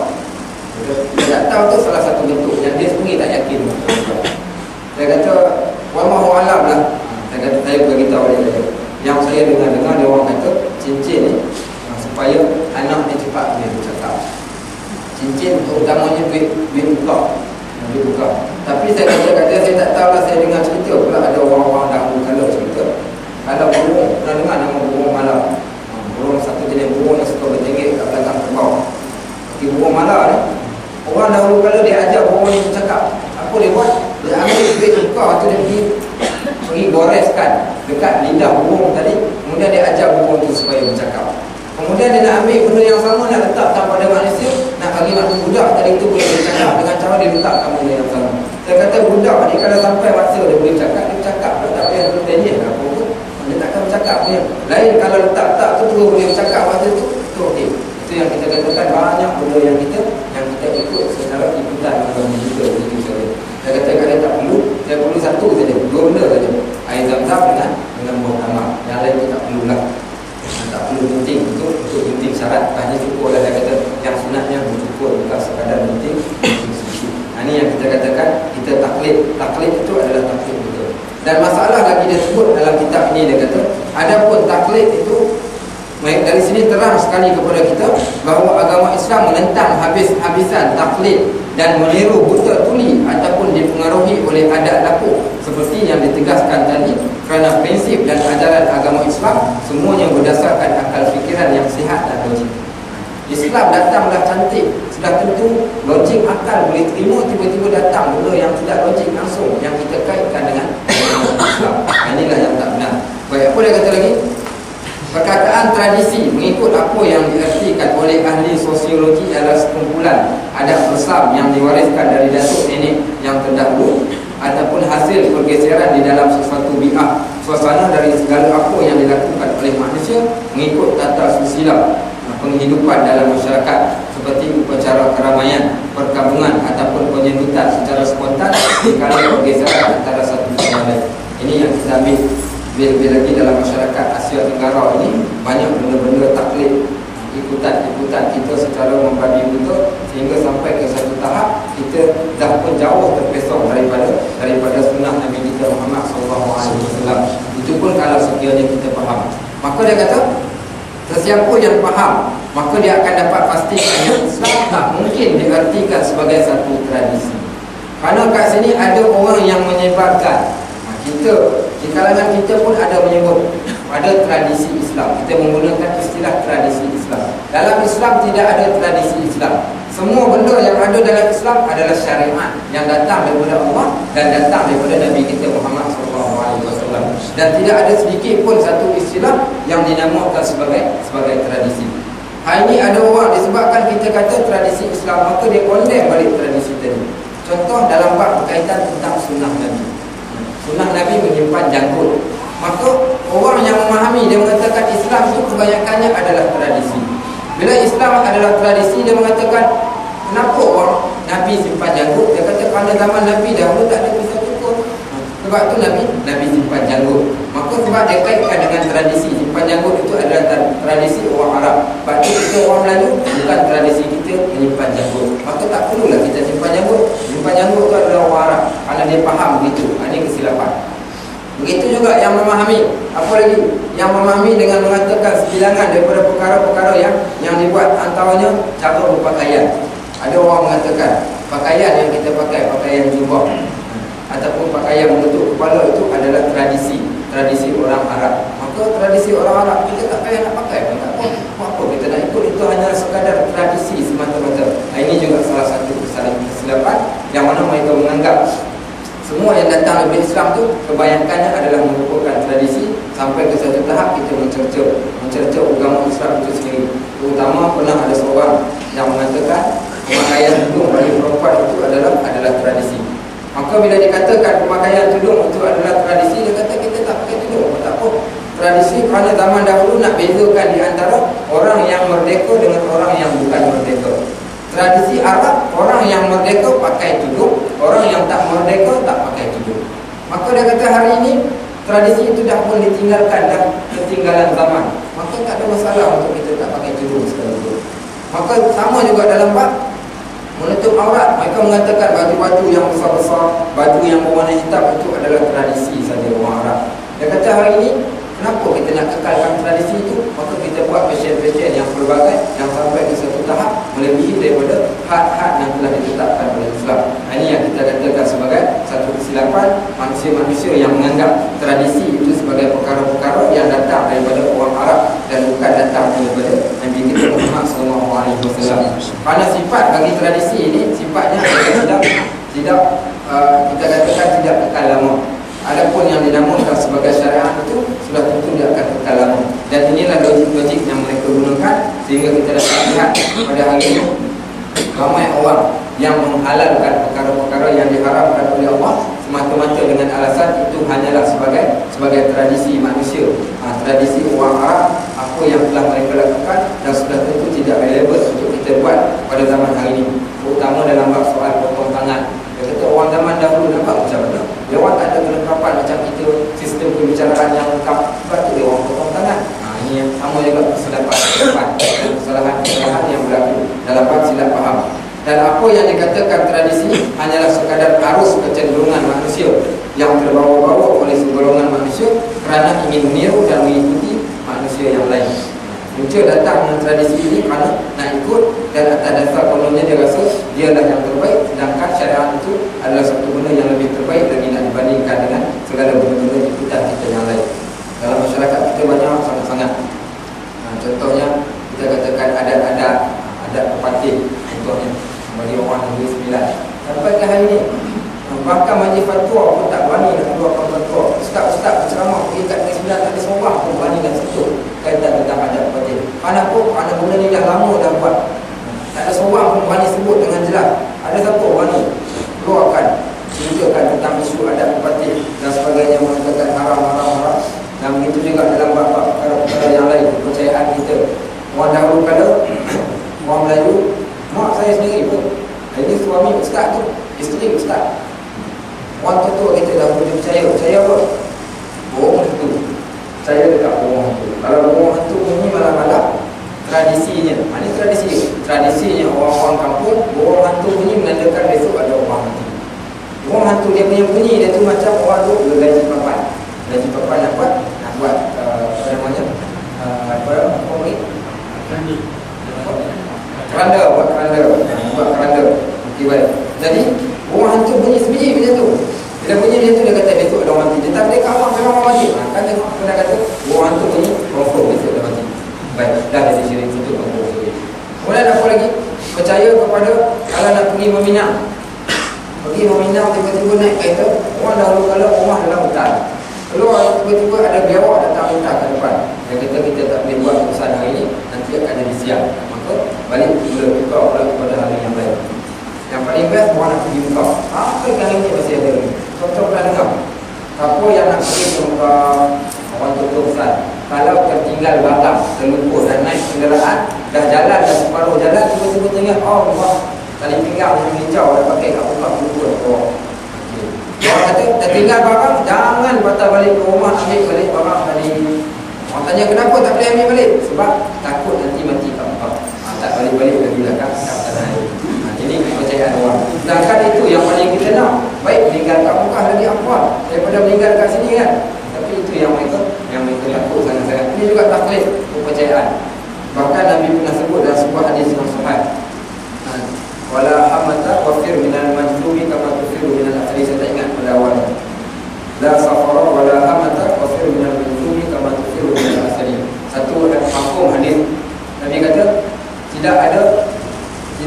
A: Tak tahu tu salah satu bentuk yang dia sendiri tak yakin. Saya kata wallahu alam lah. Saya kata saya beritahu dia. Yang saya dengar dia orang kata cincin ni supaya anak ni cepat dia bercakap. Cincin terutamanya duit buka. Tapi saya kata saya tak tahu lah, saya dengar cerita pula ada orang-orang dahulu kalau cerita. Kalau burung, pernah dengar nama burung malam. Burung satu jenis burung yang suka bertinggi kat belakang kerbau. Okey, burung malam ni orang dahulu kalau dia ajar burung ni bercakap, apa dia buat? Dia ambil duit buka tu dia pergi goreskan dekat lidah burung tadi. Kemudian dia ajar burung tu supaya bercakap. Kemudian dia nak ambil benda yang sama, nak letakkan pada manusia, nak bagi makhluk budak tadi tu boleh bercakap dengan cara dia letakkan benda yang sama. Saya kata budak ni kalau sampai masa dia boleh bercakap, dia bercakap. Dia tak payah bertanya apa pun. Dia takkan bercakap punya. Lain kalau letak tu terus boleh bercakap masa tu okey. Itu yang kita katakan banyak benda yang kita ikut secara ikutan agama kita begitu saja. Saya kata kalau tak perlu, saya perlu satu saja, 2 benda saja. Air zam-zam dengan buah tamar. Yang lain kita tak perlulah. Tak perlu gunting untuk gunting syarat, hanya cukup lah. Dia kata yang sunatnya cukup, bukan sekadar gunting susu. Ini yang kita katakan kita taklid itu adalah ini dia kata, adapun taklid itu dari sini terang sekali kepada kita bahawa agama Islam menentang habis-habisan taklid dan meniru buta tuli ataupun dipengaruhi oleh adat laku seperti yang ditegaskan tadi, kerana prinsip dan ajaran agama Islam semuanya berdasarkan akal fikiran yang sihat dan logik. Islam datanglah cantik, sudah tentu logik akal boleh terima, tiba-tiba datang benda yang tidak logik langsung yang kita kaitkan dengan Islam. Inilah yang tak benar. Baik, apa dia kata lagi? Perkataan tradisi mengikut apa yang diartikan oleh ahli sosiologi adalah sekumpulan adat Islam yang diwariskan dari datuk nenek yang terdahulu ataupun hasil pergeseran di dalam sesuatu bi'ah, suasana dari segala apa yang dilakukan oleh manusia mengikut tata susila penghidupan dalam masyarakat seperti upacara keramaian, perkabungan ataupun penyebutan secara spontan dikala pergeseran antara satu sama lain. Ini yang kita ambil. Lebih lagi dalam masyarakat Asia Tenggara ini banyak benda-benda taklid, ikutan-ikutan kita secara membabi buta sehingga sampai ke satu tahap kita dah pun jauh terpesong daripada sunnah Nabi kita Muhammad SAW. Itu pun kalau sekiranya kita faham. Maka dia kata, sesiapa yang faham, maka dia akan dapat pastikan Islam tak mungkin diartikan sebagai satu tradisi. Kerana kat sini ada orang yang menyebarkan, kita di kalangan kita pun ada menyebut ada tradisi Islam. Kita menggunakan istilah tradisi Islam. Dalam Islam tidak ada tradisi Islam. Semua benda yang ada dalam Islam adalah syariat yang datang daripada Allah dan datang daripada Nabi kita Muhammad SAW. Dan tidak ada sedikit pun satu istilah yang dinamakan sebagai tradisi. Hari ini ada orang disebabkan kita kata tradisi Islam, maka dia condemn balik tradisi tadi. Contoh dalam bab berkaitan tentang sunnah Nabi. Sunnah Nabi menyimpan janggut. Maka orang yang memahami, dia mengatakan Islam itu kebanyakannya adalah tradisi. Bila Islam adalah tradisi, dia mengatakan kenapa orang Nabi simpan janggut? Dia kata pada zaman Nabi dahulu tak ada pisau cukur. Sebab tu Nabi simpan janggut. Maka sebab dia kaitkan dengan tradisi. Simpan janggut itu adalah tradisi orang Arab. Sebab tu kita orang Melayu bukan tradisi kita menyimpan janggut. Maka tak perlulah kita simpan janggut. Simpan janggut itu adalah orang Arab, kerana dia faham begitu. Ini kesilapan. Begitu juga yang memahami, apa lagi? Yang memahami dengan mengatakan sebilangan daripada perkara-perkara yang dibuat, antaranya cara berpakaian. Ada orang mengatakan pakaian yang kita pakai, pakaian jubah ataupun pakaian menutup kepala itu adalah tradisi orang Arab. Maka tradisi orang Arab kita tak payah nak pakai pun tak apa kita nak ikut, itu hanya sekadar tradisi semata-mata. Ini juga salah satu kesilapan yang mana mereka menganggap semua yang datang dari Islam tu kebanyakannya adalah merupakan tradisi, sampai ke satu tahap kita mencerca agama Islam itu sendiri. Terutama pernah ada seorang yang mengatakan pemakaian tudung bagi perempuan itu adalah tradisi. Maka bila dikatakan pemakaian tudung itu adalah tradisi, dia kata kita tak pakai tudung. Tak apa. Tradisi kerana zaman dahulu nak bezakan di antara orang yang merdeka dengan orang yang bukan merdeka. Tradisi Arab, orang yang merdeka pakai tudung, orang yang tak merdeka tak pakai tudung. Maka dia kata hari ini tradisi itu dah pun ditinggalkan, dah ketinggalan zaman. Maka tak ada masalah untuk kita tak pakai tudung sekalipun. Maka sama juga dalam bab menutup aurat. Mereka mengatakan baju-baju yang besar-besar, baju yang berwarna hitam itu adalah tradisi saja orang Arab. Dia kata hari ini, kenapa kita nak kekalkan tradisi itu? Maka kita buat fashion-fashion yang pelbagai, yang sampai ke satu tahap melebihi daripada had-had yang telah ditetapkan oleh Islam. Ini yang kita katakan sebagai satu kesilapan manusia-manusia yang menganggap tradisi itu sebagai perkara-perkara yang datang daripada orang Arab dan bukan datang daripada Nabi kita Muhammad SAW. Kerana sifat bagi tradisi ini sifatnya tidak kita katakan tidak kekal lama. Adapun yang dinamakan sebagai syariat itu sudah tentu dia akan kekal lama. Dan inilah logik-logik yang mereka gunakan sehingga kita dapat lihat pada hari ini ramai orang yang menghalalkan perkara-perkara yang diharamkan oleh Allah semata-mata dengan alasan itu hanyalah sebagai tradisi manusia, tradisi orang Arab, apa yang telah mereka lakukan dan sudah tentu tidak relevan untuk kita buat pada zaman hari ini, terutama dalam bab soal potong tangan. Dia kata orang zaman dahulu nampak macam mana? Dia orang tak ada kelengkapan macam kita, sistem pembicaraan yang lengkap, sebab tu dia orang potong tangan. Ini yang sama juga kesilapan dan kesalahan yang berlaku dalam bab silap faham. Dan apa yang dikatakan tradisi hanyalah sekadar arus kecenderungan manusia yang terbawa-bawa oleh segolongan manusia kerana ingin meniru dan mengikuti manusia yang lain. Punca datang dengan tradisi ini kerana nak ikut, dan atas dasar kononnya dia rasa dialah yang terbaik, sedangkan syariat itu adalah satu benda yang lebih terbaik lagi nak dibandingkan dengan segala benda-benda ikutan kita yang lain. Dalam masyarakat kita banyak sangat-sangat. Contohnya kita katakan adat pepatih, contohnya bagi orang Negeri Sembilan. Sampai ke hari ini bahkan majlis fatwa pun tak berani nak keluarkan fatwa. Ustaz-ustaz berceramah pergi kat Negeri Sembilan, tak ada seorang pun berani nak sentuh kaitan tentang adat pepatih. Kerana benda ni dah lama dah buat. Tak ada seorang pun berani sebut dengan jelas. Ada siapa berani keluarkan, ceritakan tentang isu adat pepatih dan sebagainya, mengatakan haram. Dan begitu juga dalam bab-bab perkara-perkara yang lain, kepercayaan kita. Orang dahulu kala, orang Melayu, mak saya sendiri pun, ini suami ustaz tu, isteri ustaz. Orang tua kita dahulu dia percaya apa? Bohong hantu. Percaya dekat bohong hantu. Kalau bohong hantu ni malam-malam, tradisinya, ini tradisinya orang-orang kampung, bohong hantu bunyi menandakan besok ada orang hantu. Bohong hantu dia punya bunyi, dia tu macam orang tu gaji papan nak buat apa namanya, keranda. Okey, baik. Jadi orang hantu bunyi sebiji macam tu. Bila bunyi macam tu dia kata besok ada orang mati. Dia tak boleh kawal memang orang mati. Kan tengok pernah kata orang hantu bunyi confirm besok ada mati. Baik, dah jadi syirik itu confirm syirik. Kemudian apa lagi? Percaya kepada kalau nak pergi meminang. Tiba-tiba naik kereta, orang dahulu kala rumah dalam hutan. Keluar tiba-tiba ada biawak datang minta ke depan. Dia kata kita tak boleh buat urusan hari ini, nanti akan jadi siang. Maka balik buka pula kepada hari yang lain. Yang paling best orang nak pergi Mekah. Apa yang hari ini masih ada? Contoh pernah dengar. Siapa yang nak pergi ke Mekah, orang tutup Ustaz, kalau tertinggal barang, terlumpur dan naik kenderaan, dah jalan, dah separuh jalan, tiba-tiba tengok, oh Allah, tali pinggang yang hijau dah pakai kat Mekah, lumpur. Orang kata, tertinggal barang, jangan patah balik ke rumah, ambil balik barang tadi. Orang tanya kenapa tak boleh ambil balik? Sebab takut nanti mati kat Mekah. Tak balik-balik lagi lah kat tanah air. Ini kepercayaan orang. Sedangkan itu yang paling kita nak. Baik meninggal kat Mekah lagi afdal daripada meninggal kat sini kan. Tapi itu yang mereka takut sangat-sangat. Ini juga taklid kepercayaan. Bahkan Nabi pernah sebut dalam sebuah hadis yang sahih. Wala hamata wafir minal majlumi kama tufiru minal akhiri. Saya tak ingat pada awal. La safara wala hamata wafir minal majlumi kama tufiru minal akhiri. Satu hukum hadis. Nabi kata tidak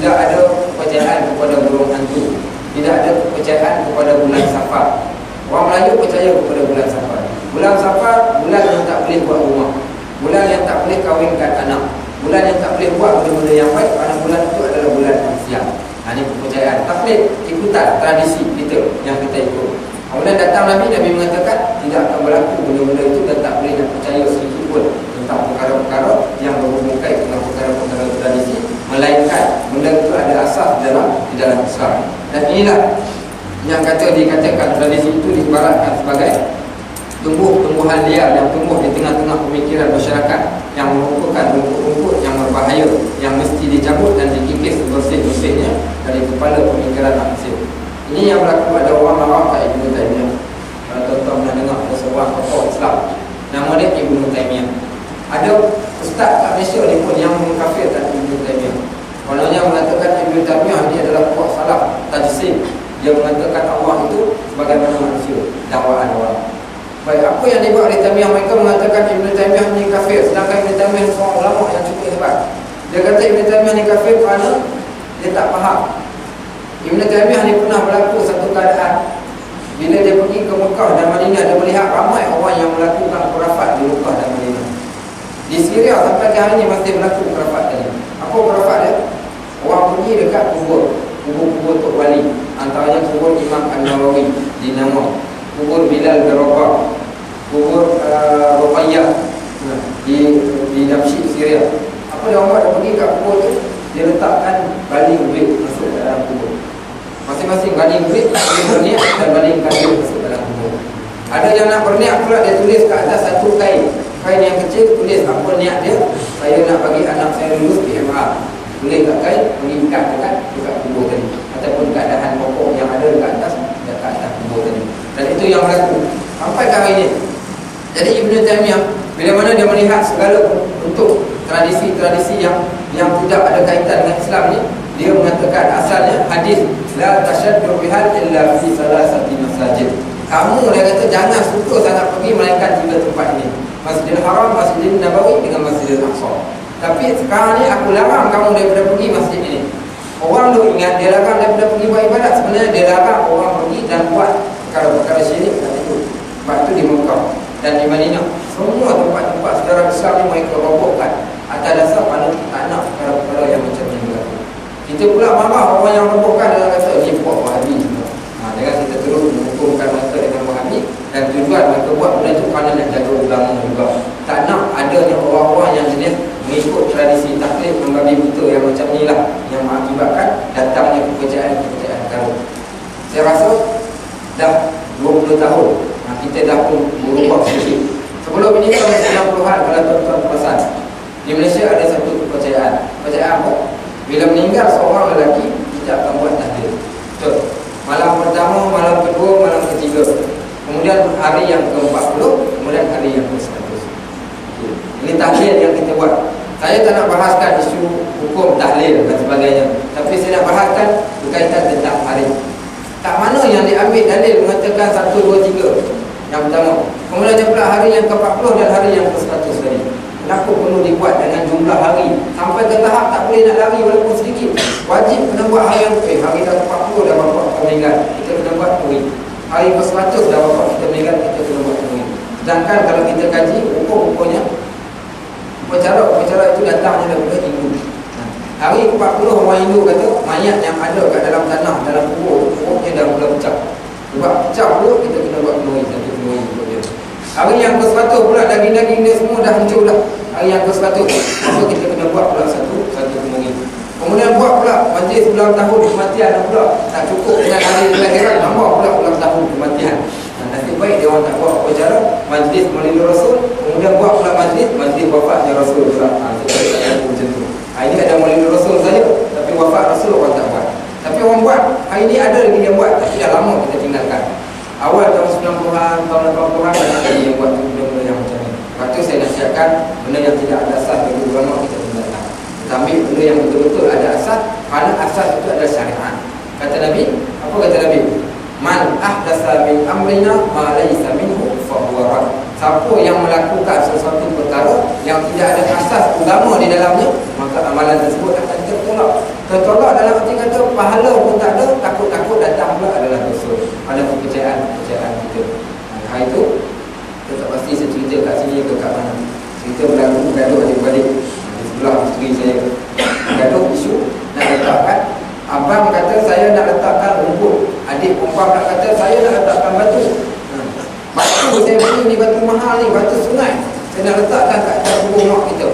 A: ada kepercayaan kepada burung hantu, tidak ada kepercayaan kepada bulan Safar. Orang Melayu percaya kepada bulan Safar. Bulan Safar, bulan yang tak boleh buat rumah, bulan yang tak boleh kahwinkan anak, bulan yang tak boleh buat benda-benda yang baik, kerana bulan itu adalah bulan manusia. Ini kepercayaan. Taklid, ikutan tradisi kita yang kita ikut. Kemudian datang Nabi mengatakan tidak akan berlaku benda-benda itu dan tak boleh nak percaya sedikit pun tentang perkara-perkara yang berhubung kait dengan perkara-perkara tradisi, melainkan benda itu ada asas di dalam Islam. Dan inilah yang dikatakan tradisi itu diibaratkan sebagai tumbuhan liar yang tumbuh di tengah-tengah pemikiran masyarakat, yang merupakan rumput-rumput yang berbahaya, yang mesti dicabut dan dikikis bersih-bersihnya dari kepala pemikiran manusia. Ini yang berlaku pada orang marah kat Ibnu Taimiyah. Kalau tuan-tuan pernah dengar ada seorang tokoh Islam, nama dia Ibnu Taimiyah. Ada ustaz kat Malaysia ni pun yang mengkafirkan Ibnu Taimiyah. Kononnya mengatakan Ibnu Taimiyah dia adalah kuat salah tajsim. Dia mengatakan Allah itu sebagaimana manusia, dakwaan orang. Baik, apa yang dibuat oleh Taimiyah? Mereka mengatakan Ibnu Taimiyah ni kafir, sedangkan Ibnu Taimiyah seorang ulama yang cukup hebat. Dia kata Ibnu Taimiyah ni kafir kerana dia tak faham. Ibnu Taimiyah ni pernah berlaku satu keadaan bila dia pergi ke Mekah dan Madinah, dia melihat ramai orang yang melakukan khurafat di Mekah dan Madinah. Di Syria sampai ke hari ini masih berlaku khurafat tadi. Apa khurafat dia? Orang pergi dekat kubur Tok Wali, antaranya kubur Imam An-Nawawi di Namar, kubur Bilal bin Rabah, kubur Ruqayyah di Damsyik, Syria. Apa dia orang buat? Dia pergi kat kubur tu, dia letakkan baling duit masuk dalam kubur. Masing-masing baling duit, dia berniat dan balingkan duit masuk dalam kubur. Ada yang nak berniat pula, dia tulis kat atas satu kain yang kecil, tulis apa niat dia. Saya nak bagi anak saya lulus PMA. Tulis kat kain, mengikat dekat kubur tadi, ataupun dekat dahan pokok yang ada dekat atas kubur tadi. Dan itu yang berlaku sampai ke hari ini. Jadi Ibn Taymiyah bila mana dia melihat segala bentuk tradisi-tradisi yang tidak ada kaitan dengan Islam ni, dia mengatakan asalnya hadis la tashaddu bihal illa fi salasati masajid. Kamu, dia kata, jangan suka sangat pergi melainkan 3 tempat ini, Masjidil Haram, Masjidil Nabawi dengan Masjidil Aqsa. Tapi sekarang ni aku larang kamu daripada pergi masjid ini. Orang tu ingat dia larang daripada pergi buat ibadat, sebenarnya dia larang orang pergi dan buat perkara-perkara syirik kat situ. Sebab itu di Mekah dan di Madinah, semua tempat-tempat secara besar ni mereka robohkan atas dasar mana tak nak perkara-perkara yang macam ni berlaku. Kita pula marah orang yang robohkan dalam kata ni buat Wahabi semua. Jangan kita terus menghukumkan mereka dengan Wahabi, dan tujuan mereka buat benda itu kerana nak jaga ulama juga. Tak nak adanya orang-orang yang jenis mengikut tradisi taklid membabi buta yang macam ni lah, yang mengakibatkan datangnya pekerjaan-pekerjaan baru. Saya rasa dah 20 tahun kita dah pun berubah sedikit. Sebelum ini tahun 90-an, kalau tuan-tuan perasan, di Malaysia ada satu kepercayaan. Kepercayaan apa? Bila meninggal seorang lelaki, kita akan buat tahlil. Betul. Malam pertama, malam kedua, malam ketiga, kemudian hari yang ke-40, kemudian hari yang ke-100. Ini tahlil yang kita buat. Saya tak nak bahaskan isu hukum tahlil dan sebagainya, tapi saya nak bahaskan berkaitan tentang hari. Tak mana yang diambil dalil mengatakan 1, 2, 3 yang pertama. Kemudian dia pula hari yang ke-40 dan hari yang ke-100 tadi. Kenapa perlu dibuat dengan jumlah hari sampai ke tahap tak boleh nak lari walaupun sedikit? Wajib kena buat hari yang hari dah ke-40 dah bapak kita meninggal, kita kena buat hari. Hari ke-100 dah bapak kita meninggal, kita kena buat hari. Sedangkan kalau kita kaji ukur-ukurnya, upacara itu datangnya daripada Hindu. Hari ke-40 orang Hindu kata mayat yang ada kat dalam tanah, dalam kubur dah mula pecah. Sebab pecah pula kita kena buat kenuri, satu kenuri untuk dia. Hari yang ke-100 pula daging-daging dia semua dah hancur dah. Hari yang ke-100, maka kita kena buat pula satu kenuri. Kemudian buat pula majlis ulang tahun kematian pula. Tak cukup dengan hari kelahiran, tambah pula ulang tahun kematian. Nasib baik dia orang tak buat upacara majlis Maulid Rasul, kemudian buat pula majlis wafatnya Rasul pula. Macam tu. Ini ada Maulid Rasul saja, tapi wafat Rasul orang tak buat. Tapi orang buat, hari ini ada lagi yang buat, tapi dah lama kita tinggalkan. Awal tahun 90-an, tahun 80-an ada lagi yang buat benda-benda yang macam ni. Lepas tu saya nasihatkan benda yang tidak ada asas bagi ulama kita tinggalkan. Kita ambil benda yang betul-betul ada asas, kerana asas itu adalah syariat. Kata Nabi, apa kata Nabi? Man ahdasa min amrina ma laysa minhu fa huwa rad. Siapa yang melakukan sesuatu perkara yang tidak ada asas agama di dalamnya, maka amalan tersebut akan tertolak. Tertolak dalam arti kata pahala pun tak ada, takut-takut datang pula adalah dosa. Ada kepercayaan kita. Hari itu kita tak pasti saya cerita kat sini ke kat mana. Cerita berlaku gaduh adik-beradik di sebelah isteri saya. Gaduh isu nak letakkan. Abang kata saya nak letakkan rumput, adik perempuan nak kata saya nak letakkan batu. Batu saya beli ni batu mahal ni, batu sungai, saya nak letakkan kat atas kubur mak kita.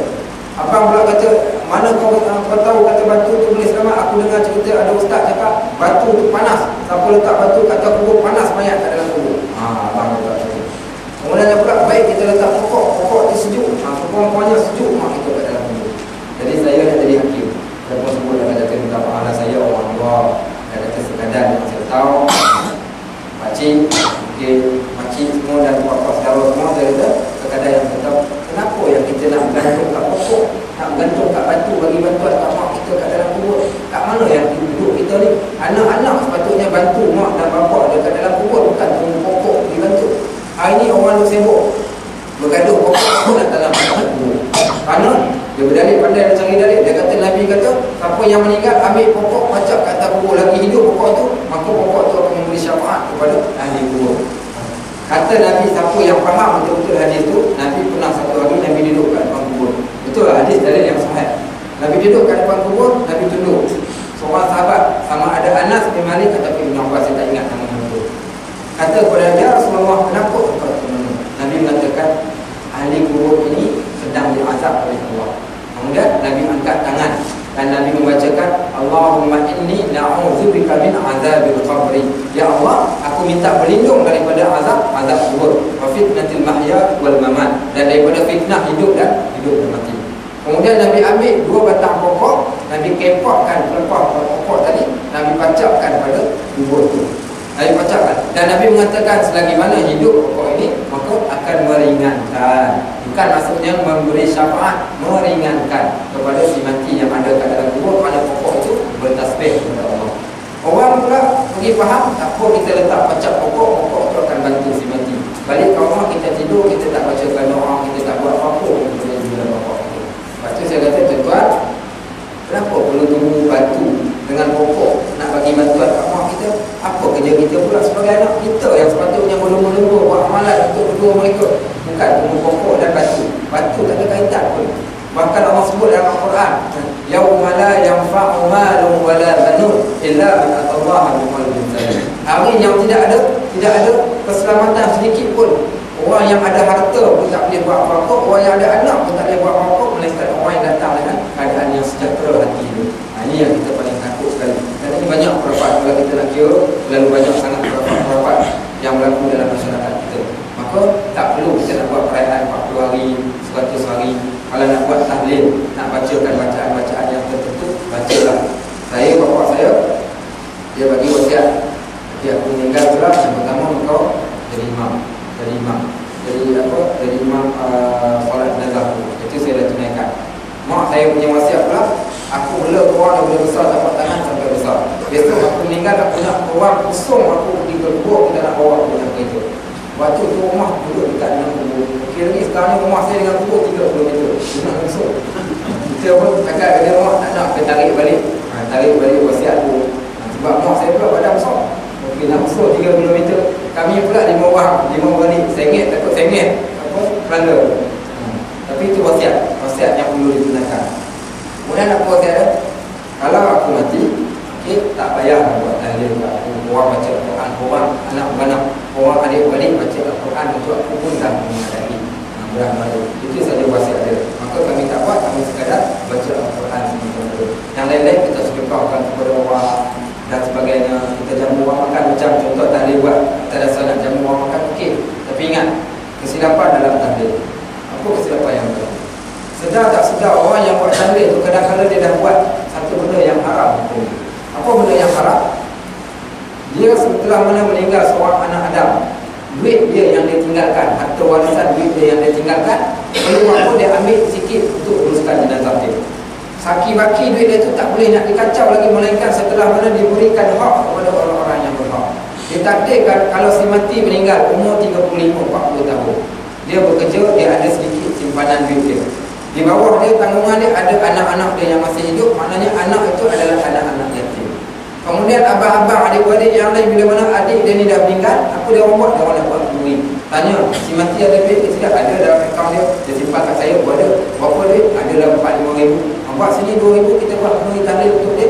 A: Abang pula kata, mana kau tahu kata batu tu boleh selamat? Aku dengar cerita ada ustaz cakap batu tu panas, siapa letak batu kat atas kubur panas mayat kat dalam kubur. Abang kata macam tu. Kemudian pula baik kita letak pokok tu sejuk, pokok-pokoknya sejuk mak kita kat dalam kubur. Jadi saya nak jadi hakim. Saya pun sebut dan kata minta maaf saya orang luar. Dan kata sekadar yang saya tahu pakcik, makcik semua dan puak-puak saudara semua, saya kata sekadar yang saya tahu kenapa yang kita nak gantung kat pokok, nak gantung kat batu bagi bantuan kat mak kita kat dalam kubur. Kat mana yang duduk kita ni? Anak-anak sepatutnya bantu mak dan bapak dekat dalam kubur, bukan tunggu pokok dibantu. Hari ni orang tu sibuk bergaduh pokok nak dalam kubur. Kerana dia berdalil, pandai dia cari dalil. Dia kata Nabi kata siapa yang meninggal ambil pokok pacak kat atas kubur lagi hidup pokok tu, maka pokok tu akan memberi syafaat kepada ahli kubur. Kata Nabi siapa yang faham betul-betul hadis tu, Nabi pernah satu hari Nabi duduk kat depan kubur. Betul lah hadis dalil yang sahih. Nabi duduk kat depan kubur, Nabi tunduk. Seorang sahabat sama ada Anas bin Malik ataupun Ibn Abbas, saya tak ingat nama tu. Kata kepada dia, Rasulullah, kenapa kau tunduk? Nabi mengatakan ahli kubur ini sedang diazab oleh Allah. Kemudian Nabi angkat tangan dan Nabi membacakan Allahumma inni na'udzubika min azabil qabri. Ya Allah, aku minta berlindung daripada azab kubur, wa fitnatil mahya wal mamat, dan daripada fitnah hidup dan mati. Kemudian Nabi ambil 2 batang pokok, Nabi kepakkan pelepah pokok tadi, Nabi pacakkan pada kubur itu. Nabi pacakkan dan Nabi mengatakan selagi mana hidup pokok ini, maka akan meringankan. Bukan maksudnya memberi syafaat, meringankan kepada si mati yang ada kat dalam kubur, pada pokok itu bertasbih kepada Allah. Orang pula pergi faham, tak apa kita letak pecah pokok, pokok itu akan bantu si mati. Balik ke rumah kita tidur, kita tak bacakan doa, kita tak buat apa-apa kita di dalam pokok itu. Lepas tu saya kata, tuan-tuan, kenapa perlu tunggu bantu dengan pokok nak bagi bantuan kat mak kita? Apa kerja kita pula sebagai anak kita yang sepatutnya berlumba-lumba buat amalan untuk berdua mereka? Bukan tunggu pokok dan batu. Batu tak ada kaitan pun. Bahkan Allah sebut dalam Al-Quran, yauma la yanfa'u malun wala banun illa man atallaha biqalbin salim. Hari yang tidak ada keselamatan sedikit pun. Orang yang ada harta pun tak boleh buat apa-apa, orang yang ada anak pun tak boleh buat apa-apa, melainkan orang yang datang dengan keadaan yang sejahtera hati itu. Ini yang kita paling takut sekali. Dan ini banyak perapatan, kalau kita nak kira, terlalu banyak sangat perapatan yang berlaku dalam masyarakat kita. Maka tak perlu kita nak buat perayaan 40 hari, 100 hari. Kalau nak buat tahlil, nak bacakan bacaan-bacaan yang tertentu, bacalah. Saya, bapa saya, dia bagi wasiat, dia aku meninggal pula, yang pertama engkau jadi imam. Dari imam solat jenazah. Itu saya dah tunaikan. Mak saya punya wasiat pula, aku bela orang daripada besar dapat tangan sampai besar. Besok aku meninggal, aku nak orang usung aku pergi ke kubur, kita nak bawa aku dengan kereta. Waktu tu rumah duduk dekat dengan kubur. Kira ni sekarang ni rumah saya dengan kubur 30 meter. Dia nak usung. Kita pun agak ada rumah tak nak, kita tarik balik. Tarik balik wasiat tu. Sebab mak saya pula badan besar. Okey, nak usung 30 meter. Kami pula 5 orang ni sengit, takut sengit apa, pelangga. Tapi itu wasiat yang perlu digunakan. Kemudian apa wasiat dia? Kalau aku mati, okay, tak payah buat tahlil aku. Orang baca Al-Quran, orang anak-anak, orang adik-adik baca Al-Quran untuk aku pun dah menghadapi berat malu. Itu saja wasiat dia. Maka kami tak buat, kami sekadar baca Al-Quran semata-mata. Yang lain-lain kita sedekahkan kepada orang dan sebagainya. Kita jamu orang makan, macam contoh tahlil buat, kita dah salat jamu orang makan, okey. Tapi ingat, kesilapan dalam tahlil. Apa kesilapan yang berlaku? Sedar tak sedar, orang yang buat tahlil tu kadang-kadang dia dah buat satu benda yang haram. Apa benda yang haram? Dia setelah mana meninggal seorang anak Adam, duit dia yang dia tinggalkan, harta warisan duit dia yang dia tinggalkan, perlu apa dia ambil sikit untuk uruskan jenazah dia. Saki-baki duit dia tu tak boleh nak dikacau lagi, melainkan setelah mana diberikan hak kepada orang-orang yang berhak. Dia takdirkan kalau si mati meninggal umur 35-40 tahun, dia bekerja, dia ada sedikit simpanan duit dia. Di bawah dia, tanggungan dia, ada anak-anak dia yang masih hidup. Maknanya anak itu adalah anak-anak yatim. Kemudian abang-abang, adik-adik yang lain, bila mana adik dia ni dah meninggal, apa dia orang buat? Dia orang nak buat kenduri. Tanya, si mati ada duit ke tidak? Ada dalam akaun dia. Dia simpan kat saya, buat ada. Berapa duit? Ada dalam 4-5 ribu. Buat sini 2 ribu, kita buat kenduri tahlil untuk dia.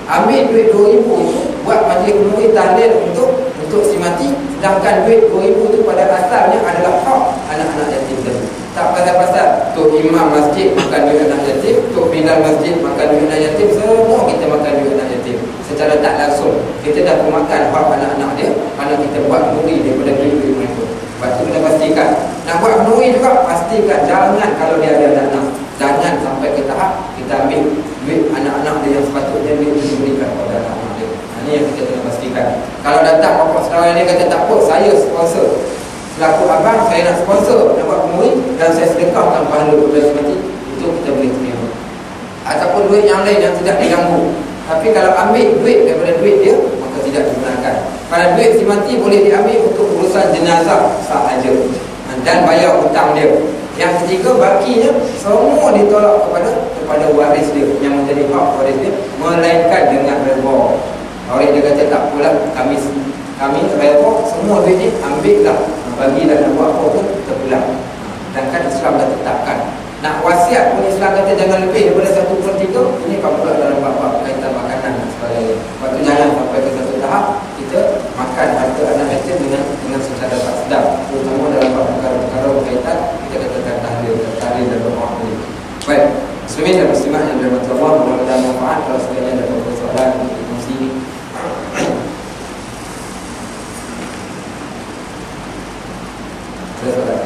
A: Ambil duit 2 ribu itu, buat majlis kenduri tahlil untuk si mati. Sedangkan duit 2 ribu itu pada asalnya adalah hak anak-anak yatim tadi. Tak pasal-pasal Tok Imam Masjid makan duit anak yatim, Tok Bilal Masjid makan duit anak yatim, semua kita makan duit anak yatim. Secara tak langsung kita dah memakan hak anak-anak dia, kerana kita buat kenduri daripada duit-duit mereka. Sebab tu kena pastikan, nak buat kenduri juga, pastikan jangan kalau dia ada anak-anak, jangan sampai ke tahap kita ambil duit anak-anak dia yang sepatutnya duit itu diberikan kepada anak-anak dia. Ini yang kita kena pastikan. Kalau datang bapak sekarang ni kata tak apa, saya sponsor, selaku abang saya nak sponsor, nak buat kenduri dan saya sedekahkan pahala kepada si mati, itu kita boleh terima. Ataupun duit yang lain yang tidak diganggu. Tapi kalau ambil duit daripada duit dia, maka tidak digunakan. Kalau duit si mati boleh diambil untuk urusan jenazah sahaja dan bayar hutang dia. Yang ketiga, bakinya semua ditolak kepada waris dia yang menjadi hak waris dia, melainkan dengan redha. Orang dia kata tak apalah, kami redha, semua duit ni ambillah, bagilah, nak buat apa pun terpulang. Sedangkan Islam dah tetapkan. Nak wasiat pun Islam kata jangan lebih daripada 1/3. Ini kau pula dalam bab kaitan makanan dan sebagainya. Lepas tu jangan sampai ke satu tahap kita makan harta anak yatim dengan secara tak sedar. Terutama dalam bab perkara-perkara berkaitan kita katakan tahlil dan doa ini. Baik, muslimin dan muslimat yang dirahmati Allah, mudah-mudahan manfaat. Kalau sekalian ada persoalan untuk kongsi ini, silakan.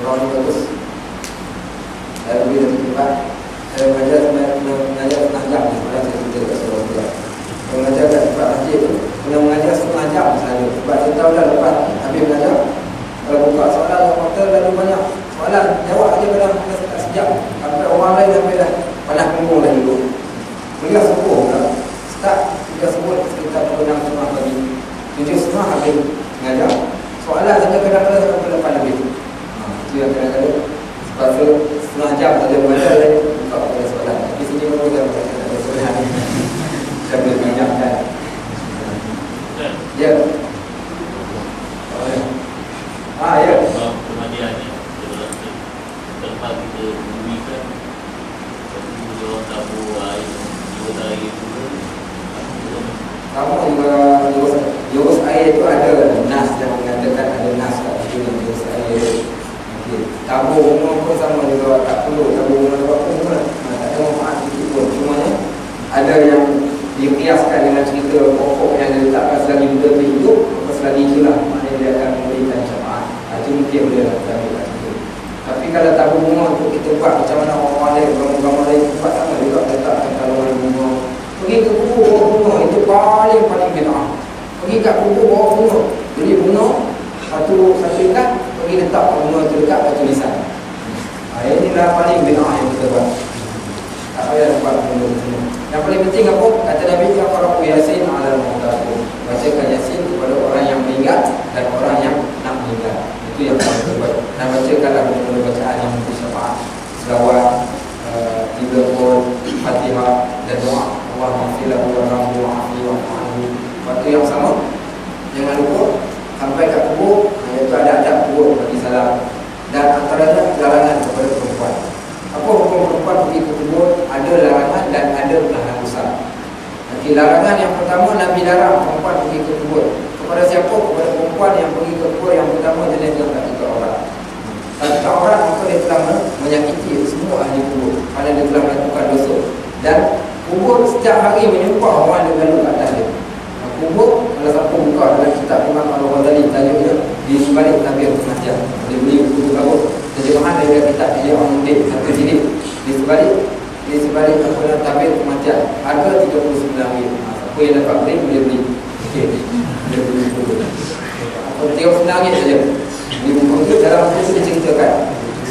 A: surau ni bagus. Saya pergi dari tempat, saya mengajar setengah jam sebenarnya saya cerita kat surau tu. Saya mengajar kat tempat masjid tu, kena mengajar setengah jam selalu. Sebab saya tahu dah lepas habis mengajar, kalau buka soalan komputer lalu banyak soalan, jawab aja kadang tak sejam. Sampai orang lain sampai dah panas punggung dah dulu. Kuliah subuh lah. Start kuliah subuh sekitar pukul 6.30 pagi. 7.30 habis mengajar. Soalan saja kadang-kadang sampai pukul 8 lebih. Itu yang kadang-kadang sebab tu setengah jam saja mengajar dan buka pada soalan. Di sini pun kita ada soalan. Saya boleh mengajarkan. Ya. Ya.
B: Kemudian tempat kita bumi kan, bumi orang tabur air, jurus air itu.
A: Kamu juga jurus air itu ada nas yang mengatakan ada nas kat situ yang jurus air. Okay. Tabur bunga pun sama juga, tak perlu tabur bunga sebab pun tak ada manfaat sedikit pun. Cumanya ada yang dikiaskan dengan cerita pokok yang diletakkan selagi benda itu hidup, selagi itulah maknanya dia akan memberikan syafaat. Itu mungkin boleh lah kita ambil kat situ. Tapi kalau tabur bunga untuk kita buat macam mana orang lain, gambar-gambar lain buat sama juga letakkan kalungan bunga. Pergi ke kubur bawa bunga, itu paling bid'ah. Pergi kat kubur bawa bunga, beli bunga satu ikat, pergi letak bunga tu dekat batu tulisan. Inilah paling bid'ah yang kita buat. Tak payah buat benda semua. Yang paling penting apa? Kata Nabi, Yaqra'u Yasin 'ala al-mu'taqin. Bacakan Yasin kepada orang yang meninggal dan orang yang nak meninggal. Itu yang paling terbaik. Dan bacakanlah benda-benda bacaan yang memberi syafaat, selawat, 3 qul, Fatihah dan doa. Allahumma ighfir lahu warhamhu wa'afihi wa'fu anhu. Waktu yang sama, jangan lupa sampai kat kubur, iaitu ada adab kubur bagi salam. Dan antaranya larangan kepada perempuan. Apa hukum perempuan pergi ke kubur? Ada larangan dan ada larangan besar. Nanti larangan yang pertama, Nabi larang perempuan pergi ke kubur. Kepada siapa? Kepada perempuan yang pergi ke kubur yang pertama jenis yang tak tutup aurat. Tak tutup aurat maka dia telah menyakiti semua ahli kubur kerana dia telah melakukan dosa. Dan kubur setiap hari menyumpah orang yang lalu kat atas dia. Kubur, kalau siapa buka dalam kitab Imam Al-Ghazali, tajuknya di sebalik tabir kematian. Dia beli buku bagus, terjemahan daripada kitab dia orang mungkin satu jilid. Di sebalik tabir kematian, harga RM39. Siapa yang dapat beli, boleh beli. Okey, dia beli buku. RM39 saja. Di buku itu, dalam buku itu diceritakan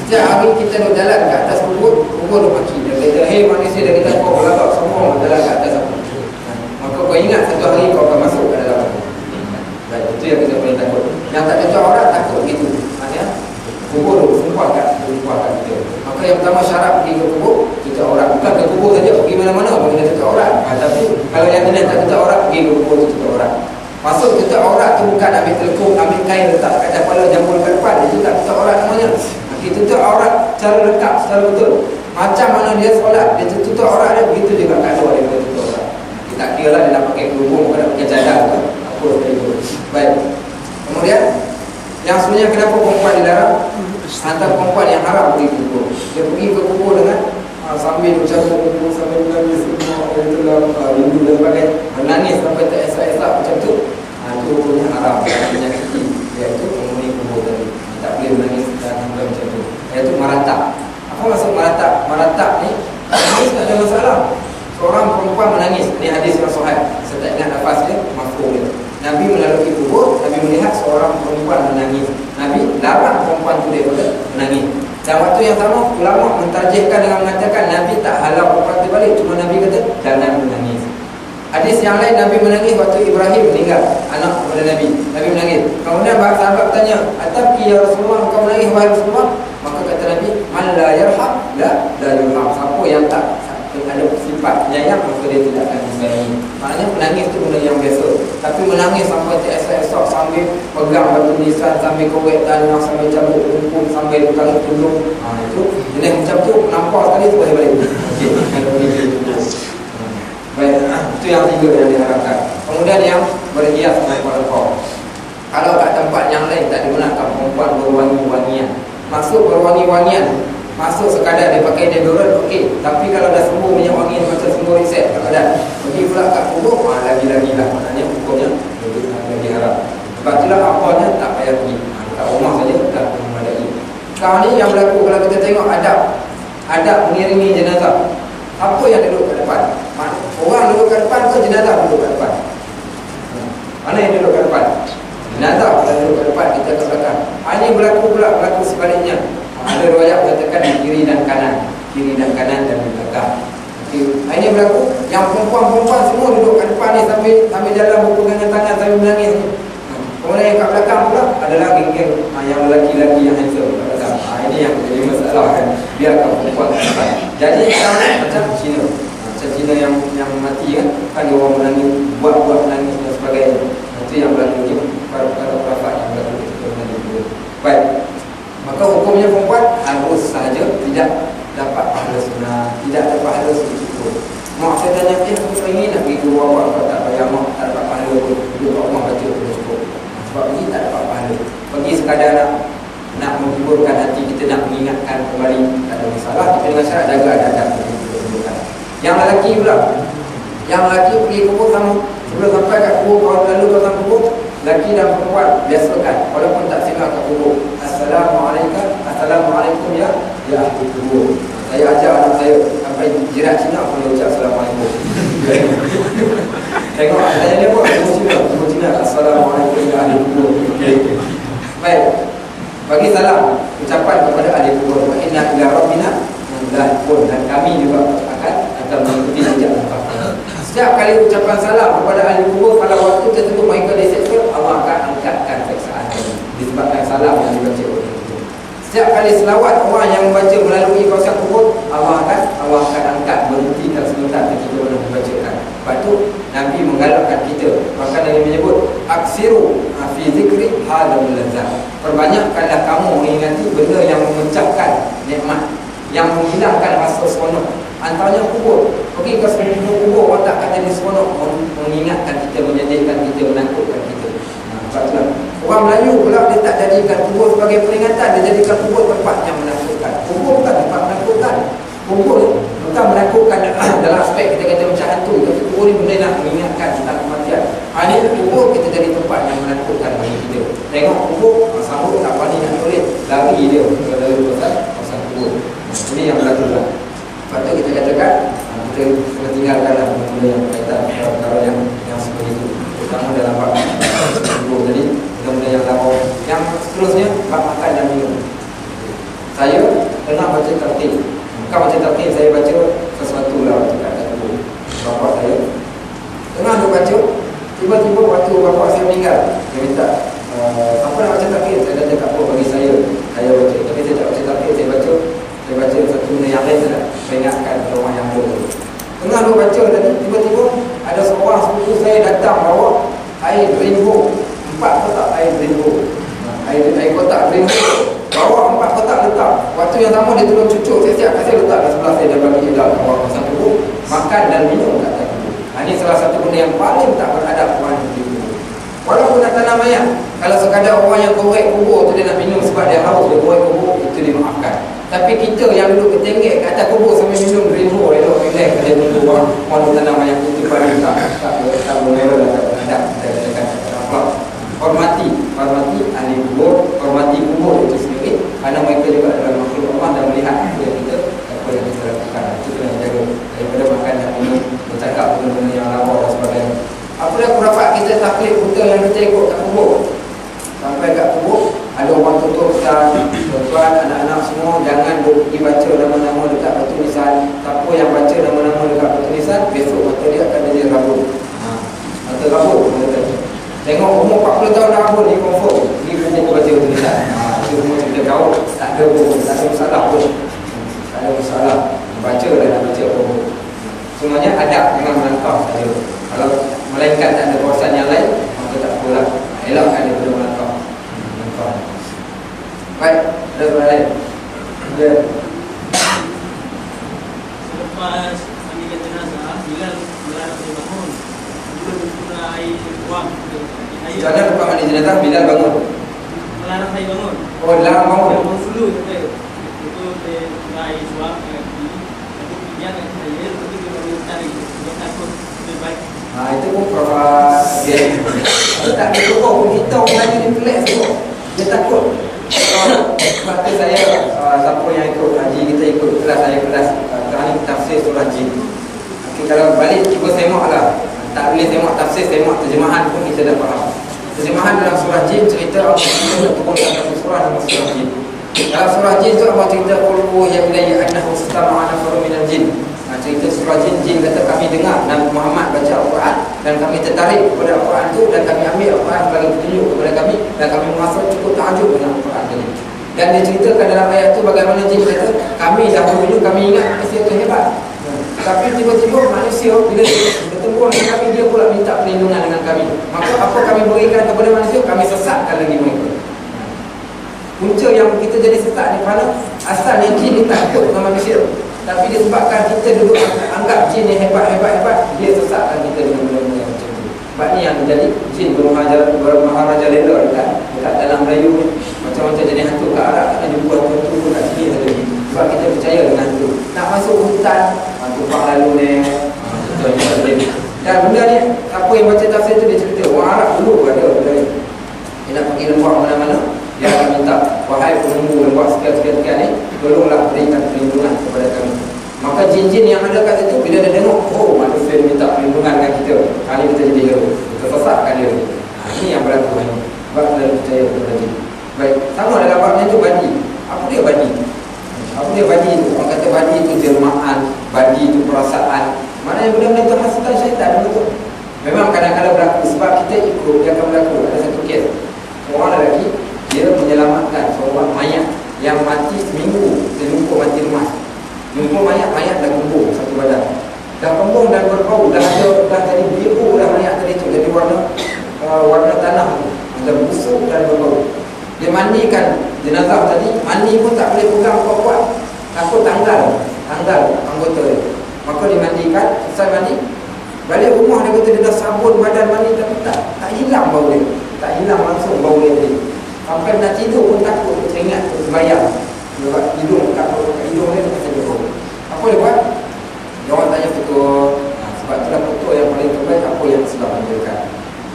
A: setiap hari kita duduk jalan kat atas kubur duk maki. Dia kata, hei manusia, dia kata, kau berlagak semua jalan kat atas aku. Maka kau ingat satu hari kau akan masuk ke dalam aku. Baik, itu yang kita boleh takut. Yang tak tutup aurat takut gitu. Maksudnya kubur sumpahkan kita. Maka yang pertama syarat pergi ke kubur tutup aurat. Bukan ke kubur saja, pergi mana-mana pun kena tutup aurat. Tapi kalau yang kena tak tutup aurat, pergi ke kubur tutup aurat. Masuk tutup aurat tu bukan ambil telekung, ambil kain letak kat kepala, jambul kat depan. Itu tak tutup aurat namanya. Kita tutup aurat secara lengkap, secara betul. Macam mana dia solat, dia tutup aurat dia, begitu juga kat luar dia tutup aurat. Tak kira lah dia nak pakai kerudung ke nak pakai cadar ke apa sekali. Baik. Kemudian yang sebenarnya kenapa perempuan dilarang? Antara perempuan yang haram pergi ke kubur. Dia pergi ke kubur dengan sambil bercakap kubur, sambil menangis semua yang telah rindu dan sebagainya, menangis sampai tak esak-esak macam tu. Itu punya haram, menyakiti. Iaitu penghuni kubur tadi. Tak boleh menangis sampai macam tu. Iaitu maratap. Apa maksud maratap? Maratap ni menangis tak ada masalah. Seorang perempuan menangis. Ini hadis yang sahih. Saya tak ingat nafas dia, mafhum dia. Nabi melalui kubur, Nabi melihat seorang perempuan menangis. Nabi larang perempuan itu daripada menangis. Dan waktu yang sama, ulama mentarjihkan dengan mengatakan Nabi tak halau perempuan itu balik. Cuma Nabi kata, jangan menangis. Hadis yang lain, Nabi menangis waktu Ibrahim meninggal, anak kepada Nabi. Nabi menangis. Kemudian sahabat bertanya, "Atabki ya Rasulullah, engkau menangis wahai Rasulullah?" Maka kata Nabi, "Man la yarham, la yurham." Siapa yang tak ada sifat penyayang, maka dia tidak akan disayangi. Maknanya menangis itu benda yang biasa. Tapi menangis sampai esok-esok sambil pegang batu nisan, sambil kowek tanah, sambil cabut rumput, sambil tarik tunduk, itu jenis macam tu, nampak sekali tu balik-balik. Okey, kalau begitu. Baik, itu yang tiga yang diharapkan. Kemudian yang berhias perempuan. Kalau kat tempat yang lain tak digunakan perempuan berwangi-wangian. Maksud berwangi-wangian, masuk sekadar dia pakai deodorant, okey. Tapi kalau dah sembuh minyak wangi macam sembuh reset, tak ada. Pergi pula kat kubur, lagi-lagi lah. Maknanya hukumnya lebih haram. Sebab itulah apanya tak payah pergi. Kat rumah saja dah memadai. sekarang ni yang berlaku kalau kita tengok adab mengiringi jenazah. Apa yang duduk kat depan? Orang duduk kat depan ke jenazah duduk kat depan? Mana yang duduk kat depan? Jenazah kalau duduk kat depan, kita kat belakang. Ini berlaku sebaliknya. Ada riwayat mengatakan di kiri dan kanan dan di belakang. Ini berlaku yang perempuan-perempuan semua duduk kat depan ni sambil jalan berpegangan tangan sambil menangis. Kemudian yang kat belakang pula adalah geng-geng yang lelaki-lelaki yang handsome kat belakang. Ini yang jadi masalah kan. Biarkan perempuan kat depan. Jadi sama macam Cina. Macam Cina yang mati kan, dia orang menangis, buat menangis dan sebagainya. Itu yang berlaku ni perkara khurafat yang berlaku ketika menangis. Baik. Maka hukumnya perempuan harus sahaja tidak dapat pahala sunnah, tidak dapat pahala sedikit pun. Mak saya tanya, aku ingin nak pergi ke rumah apa tak payah mak, tak dapat pahala pun. Duduk kat rumah baca terus cukup. Sebab pergi tak dapat pahala. Pergi sekadar nak menghiburkan hati kita, nak mengingatkan kembali, tak ada masalah. Kita dengan syarat jaga adab kita tunjukkan. Yang lelaki pula, yang lelaki pergi kubur sama. Sebelum sampai kat kubur, kalau lalu kau sampai kubur, lelaki dan perempuan biasakan, walaupun tak singgah kat kubur, Assalamualaikum ya ahli kubur. Saya ajar anak saya sampai jiran Cina pun dia ucap Assalamualaikum. Tengok saya dia buat semua Cina Assalamualaikum ya ahli kubur. Baik, bagi salam ucapan kepada ahli kubur, wa inna ila rabbina munqalibun, dan kami juga akan mengikuti jejak langkah. Setiap kali ucapan salam kepada ahli kubur, pada waktu tertentu mereka diseksa, Allah akan angkatkan seksaan disebabkan salam yang dibaca oleh itu. Setiap kali selawat orang yang membaca melalui kawasan kubur, Allah akan angkat, berhentikan sebentar ketika orang membacakan. Lepas tu Nabi menggalakkan kita, maka Nabi menyebut aksiru fi zikri hadal lazzat, perbanyakkanlah kamu mengingati benda yang memecahkan nikmat, yang menghilangkan rasa seronok. Antaranya kubur. Pergi ke sebuah kubur, orang tak akan jadi seronok, mengingatkan kita, menyedihkan kita, menakutkan kita. Orang Melayu pula dia tak jadikan kubur sebagai peringatan, dia jadikan kubur tempat yang menakutkan. Kubur bukan tempat menakutkan. Kubur bukan menakutkan dalam aspek kita kata macam hantu. Tapi kubur ni benda nak mengingatkan tentang kematian. Ini kubur kita jadi tempat yang menakutkan bagi kita. Tengok kubur, sambut tak panik nak tulis, lari dia dari kawasan kubur. Ini yang berlaku lah. Lepas tu kita katakan kita kena tinggalkanlah benda yang berkaitan perkara yang seperti itu, terutama dalam bab kubur tadi, benda-benda yang lawa. Yang seterusnya bab makan dan minum. Saya tengah baca tertib. Bukan baca tertib, saya baca sesuatu lah waktu kat kubur bapa saya. Tengah duk baca, tiba-tiba waktu bapa saya meninggal, dia minta siapa nak baca tertib? Saya kata tak apa, bagi saya baca. Tapi saya tak baca tertib, saya baca satu benda yang lain saja, peringatkan orang yang ada. Tengah duk baca tadi, tiba-tiba ada seorang sepupu saya datang bawa air rainbow, 4 kotak air rainbow, air kotak rainbow, bawa 4 kotak letak. Waktu yang sama dia tolong cucuk, saya kasih letak kat sebelah saya, dia bagi dalam bawa kawasan kubur, makan dan minum kat atas kubur. Ini salah satu benda yang paling tak beradab orang di kubur. Walaupun nak tanam mayat, kalau sekadar orang yang korek kubur tu dia nak minum sebab dia haus, dia korek kubur, itu dimaafkan. Tapi kita yang duduk ketenggek kat atas kubur sambil minum rainbow, elok relax, dia tunggu orang tanam mayat itu paling tak boleh lah, tak beradab. Kita katakan apa? Hormati ahli kubur, hormati kubur itu sendiri, kerana mereka juga adalah makhluk Allah dan melihat apa yang kita lakukan. Itu kena jaga daripada makan dan minum, bercakap benda-benda yang lawa dan sebagainya. Apa dah khurafat kita taklid buta yang kita ikut kat kubur. Sampai kat kubur ada orang tutup pesan, tuan anak-anak semua jangan pergi baca nama-nama dekat batu nisan. Siapa yang baca nama-nama dekat batu nisan, besok mata dia akan jadi rabun. Mata rabun benda tadi. Tengok umur 40 tahun dah rabun ni confirm. Pergi kubur baca batu nisan. Itu semua cerita kau, tak ada masalah pun. Tak ada masalah. Baca dah nak baca kubur. Semuanya adab dengan melangkah saja. Kalau melainkan tak ada kawasan yang lain, maka tak apalah. Elakkan daripada melangkah. Baik, ada soalan lain? Ya.
C: Selepas mandikan jenazah, bila melarang saya bangun, juga guna air buang.
A: Macam mana lepas mandi jenazah, Bilal bangun?
C: Melarang saya bangun.
A: Oh, dilarang bangun?
C: Bangun dulu kata. Itu saya guna air suam kaki. Nanti pijak kat saya, lepas tu dia bangun tarik. Dia takut lebih baik.
A: Itu pun dia tak ada pun kita orang lagi ni pelik semua. Dia takut Sebab tu saya siapa yang ikut haji, kita ikut kelas saya, kelas kerana tafsir surah jin. Okay, kalau balik cuba semak lah, tak boleh semak tafsir, semak terjemahan pun kita dah faham. Terjemahan dalam surah jin cerita Allah Ta'ala turunkan satu surah nama surah jin. Dalam surah jin tu Allah cerita qul ya ilayya annahu istama'a nafarun minal jin. Cerita surah jin kata kami dengar Nabi Muhammad baca Al-Quran dan kami tertarik kepada Al-Quran tu, dan kami ambil Al-Quran sebagai petunjuk kepada kami, dan kami merasa cukup takjub dengan Al-Quran tadi. Dan diceritakan dalam ayat tu bagaimana jin kata kami dahulu kami ingat manusia tu hebat, tapi tiba-tiba manusia bila bertemu dengan kami, dia pula minta perlindungan dengan kami. Maka apa kami berikan kepada manusia, kami sesatkan lagi mereka. Punca yang kita jadi sesat ni kerana asalnya jin ni takut dengan manusia, tapi disebabkan kita dulu anggap jin ni hebat, dia sesatkan kita dengan benda-benda yang macam tu. Sebab ni yang menjadi jin bermaharaja lela dekat dalam Melayu ni. Macam-macam jadi hantu kat Arab, kita jumpa hantu pun kat sini ada. Sebab kita percaya dengan hantu. Nak masuk hutan, hantu pak lalu ni. Dan benda ni, apa yang baca tafsir tu dia cerita, orang Arab dulu ada benda ni. Dia nak pergi lembah mana-mana, dia akan minta, wahai penunggu lembah sekian-sekian ni, tolonglah berikan perlindungan kepada kami. Maka jin-jin yang ada kat situ, bila dia tengok, oh manusia minta perlindungan dengan kita, kali kita jadi hero, kita sesatkan dia. Ini yang berlaku ni. Sebab kita percaya kepada jin. Baik, sama dalam babnya tu badi. Apa dia badi? Apa dia badi tu? Orang kata badi tu jelmaan, badi tu perasaan. Maknanya benda-benda tu hasutan syaitan, betul. Memang kadang-kadang berlaku, sebab kita ikut, dia akan berlaku. Ada satu kes, orang lelaki, dia menyelamatkan seorang mayat yang mati seminggu, dia lumpur mati lemas. Lumpur mayat dah kembung satu badan, dah kembung dan berbau, dah jadi biru dah mayat tadi tu, jadi warna tanah tu, dah busuk dan berbau. Dia mandikan jenazah tadi, mandi pun tak boleh pegang kuat-kuat, takut tanggal anggota dia. Maka dimandikan, selesai mandi, balik rumah dia kata dia dah sabun badan mandi, tapi tak hilang bau dia, tak hilang langsung bau dia tadi. Sampai nak tidur pun takut, teringat sembahyang. Hidung takut, hidung dia macam bau. Apa dia buat? Dia orang tanya ketua, sebab itulah ketua yang paling terbaik apa yang sedang menunjukkan.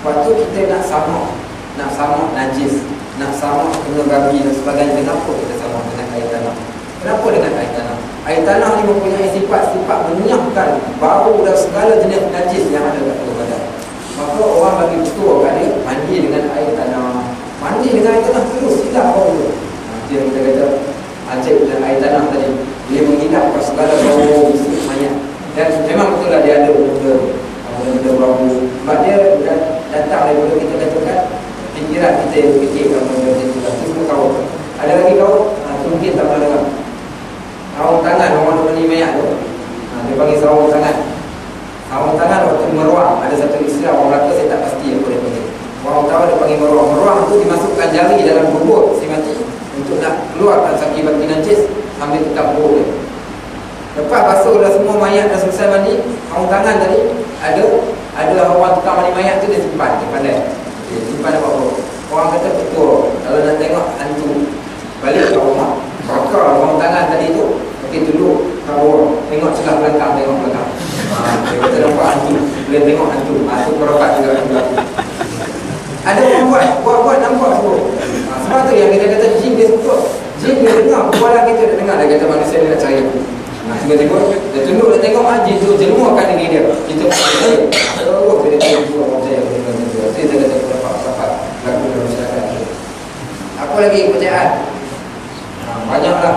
A: Sebab tu kita nak sama najis, nak sama kena babi dan sebagainya. Kenapa kita sama dengan air tanah? Kenapa dengan air tanah? Air tanah ni mempunyai sifat-sifat menyiapkan bau dan segala jenis najis yang ada kat tubuh badan. Maka orang bagi ketua kat dia, mandi dengan air tanah. Mandi dengan air tanah terus hilang bau tu. Dia kita kata ancik dengan air tanah tadi, dia menghilangkan segala bau busuk mayat. Dan memang betul lah dia ada benda bau. Sebab dia datang daripada kita katakan fikiran kita yang fikirkan benda itu lah. Itu semua kau. Ada lagi kau? Mungkin tak pernah dengar sarung tangan orang mandi mayat tu. Dia panggil sarung tangan. Sarung tangan waktu meruang, ada satu istilah orang Melaka, saya tak pasti apa dia panggil. Orang tahu dia panggil meruang. Meruang tu dimasukkan jari dalam bubur si mati untuk nak keluarkan sakit baki najis sambil tetap bubur dia. Lepas basuh dah semua mayat dah selesai mandi, sarung tangan tadi ada orang tukang mandi mayat tu dia simpan, dia pandai. Dia simpan apa apa. Orang kata betul, kalau nak tengok hantu balik ke rumah, bakar sarung tangan tadi tu, okey dulu kau tengok sebelah belakang, tengok belakang. Dia kata nampak hantu, boleh tengok hantu. Hantu merokat juga hantu. Ada orang buat nampak semua. Sebab tu yang kita kata jin dia suka. Jin dia dengar, kepala kita dia dengar. Dia kata manusia ni nak cari aku. Tiba-tiba dia tunduk, dia tengok jin tu jemuahkan diri dia. Kita terus dia tengok orang saya. Dia kata dapat lagu dalam masyarakat. Apa lagi kepercayaan? Banyaklah.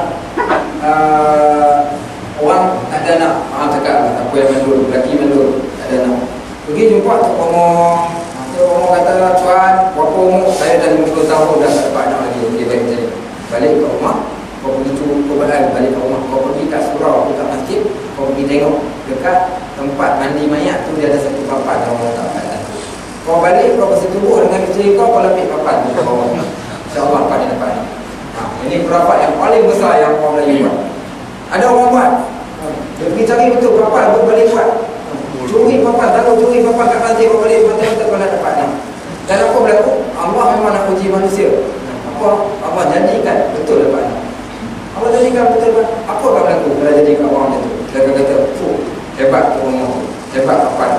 A: Orang tak ada anak, cakap lah, apa yang mandul, lelaki mandul, tak ada anak. Pergi jumpa Tok Pomoh. Tok Pomoh kata, Tuan, berapa umur? Saya dah 50 tahun dah tak dapat anak lagi. Okey, baik macam ni. Balik ke rumah, kau pergi cubaan, balik ke rumah. Kau pergi kat surau, dekat masjid, kau pergi tengok dekat tempat mandi mayat tu, dia ada satu papan yang orang letak kat sana. Kau balik, kau bersih tubuh dengan isteri kau lapik papan tu ke bawah. InsyaAllah kau dia dapat ni. Ini pendapat yang paling besar yang orang Melayu buat. Ada orang buat, dia pergi cari betul papan, balik buat. Curi papan, tahu curi papan kat pantai, kau balik mata-mata kau nak dapat ni. Dan apa berlaku? Allah memang nak uji manusia. Allah jadikan betul dapat ni. Allah jadikan betul dapat. Apa akan berlaku kalau jadikan orang itu? Dia akan kata, hebat tu orang tu, hebat papan.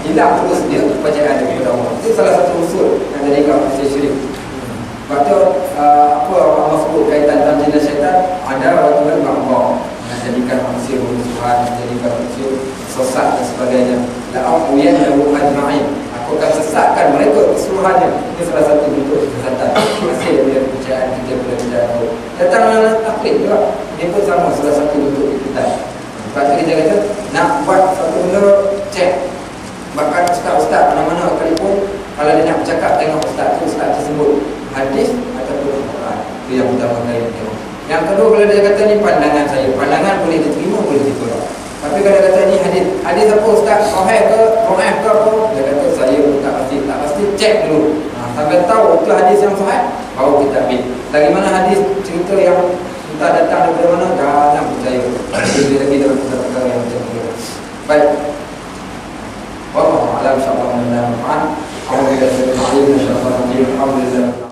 A: Hilang terus dia kepercayaan dia kepada Allah. Itu salah satu usul yang jadikan manusia syirik. Sebab tu apa Allah sebut salah satu bentuk ikutan. Sebab tu kita kata nak buat satu benda, cek bahkan ustaz-ustaz mana-mana sekalipun, kalau dia nak bercakap tengok ustaz tersebut hadis ataupun Al-Quran. Itu yang pertama kali kita tengok. Yang kedua, kalau dia kata ni pandangan saya, pandangan boleh diterima, boleh ditolak. Tapi kalau dia kata ni hadis apa ustaz, sahih ke, dhaif ke apa, dia kata saya pun tak pasti cek dulu. Sampai tahu itu hadis yang sahih, baru kita ambil. Lagi mana hadis cerita yang entah datang daripada mana, jangan percaya. Lagi dalam perkara yang macam itu. Baik. Wallahu a'lam, insya-Allah. Alhamdulillah. Alhamdulillah.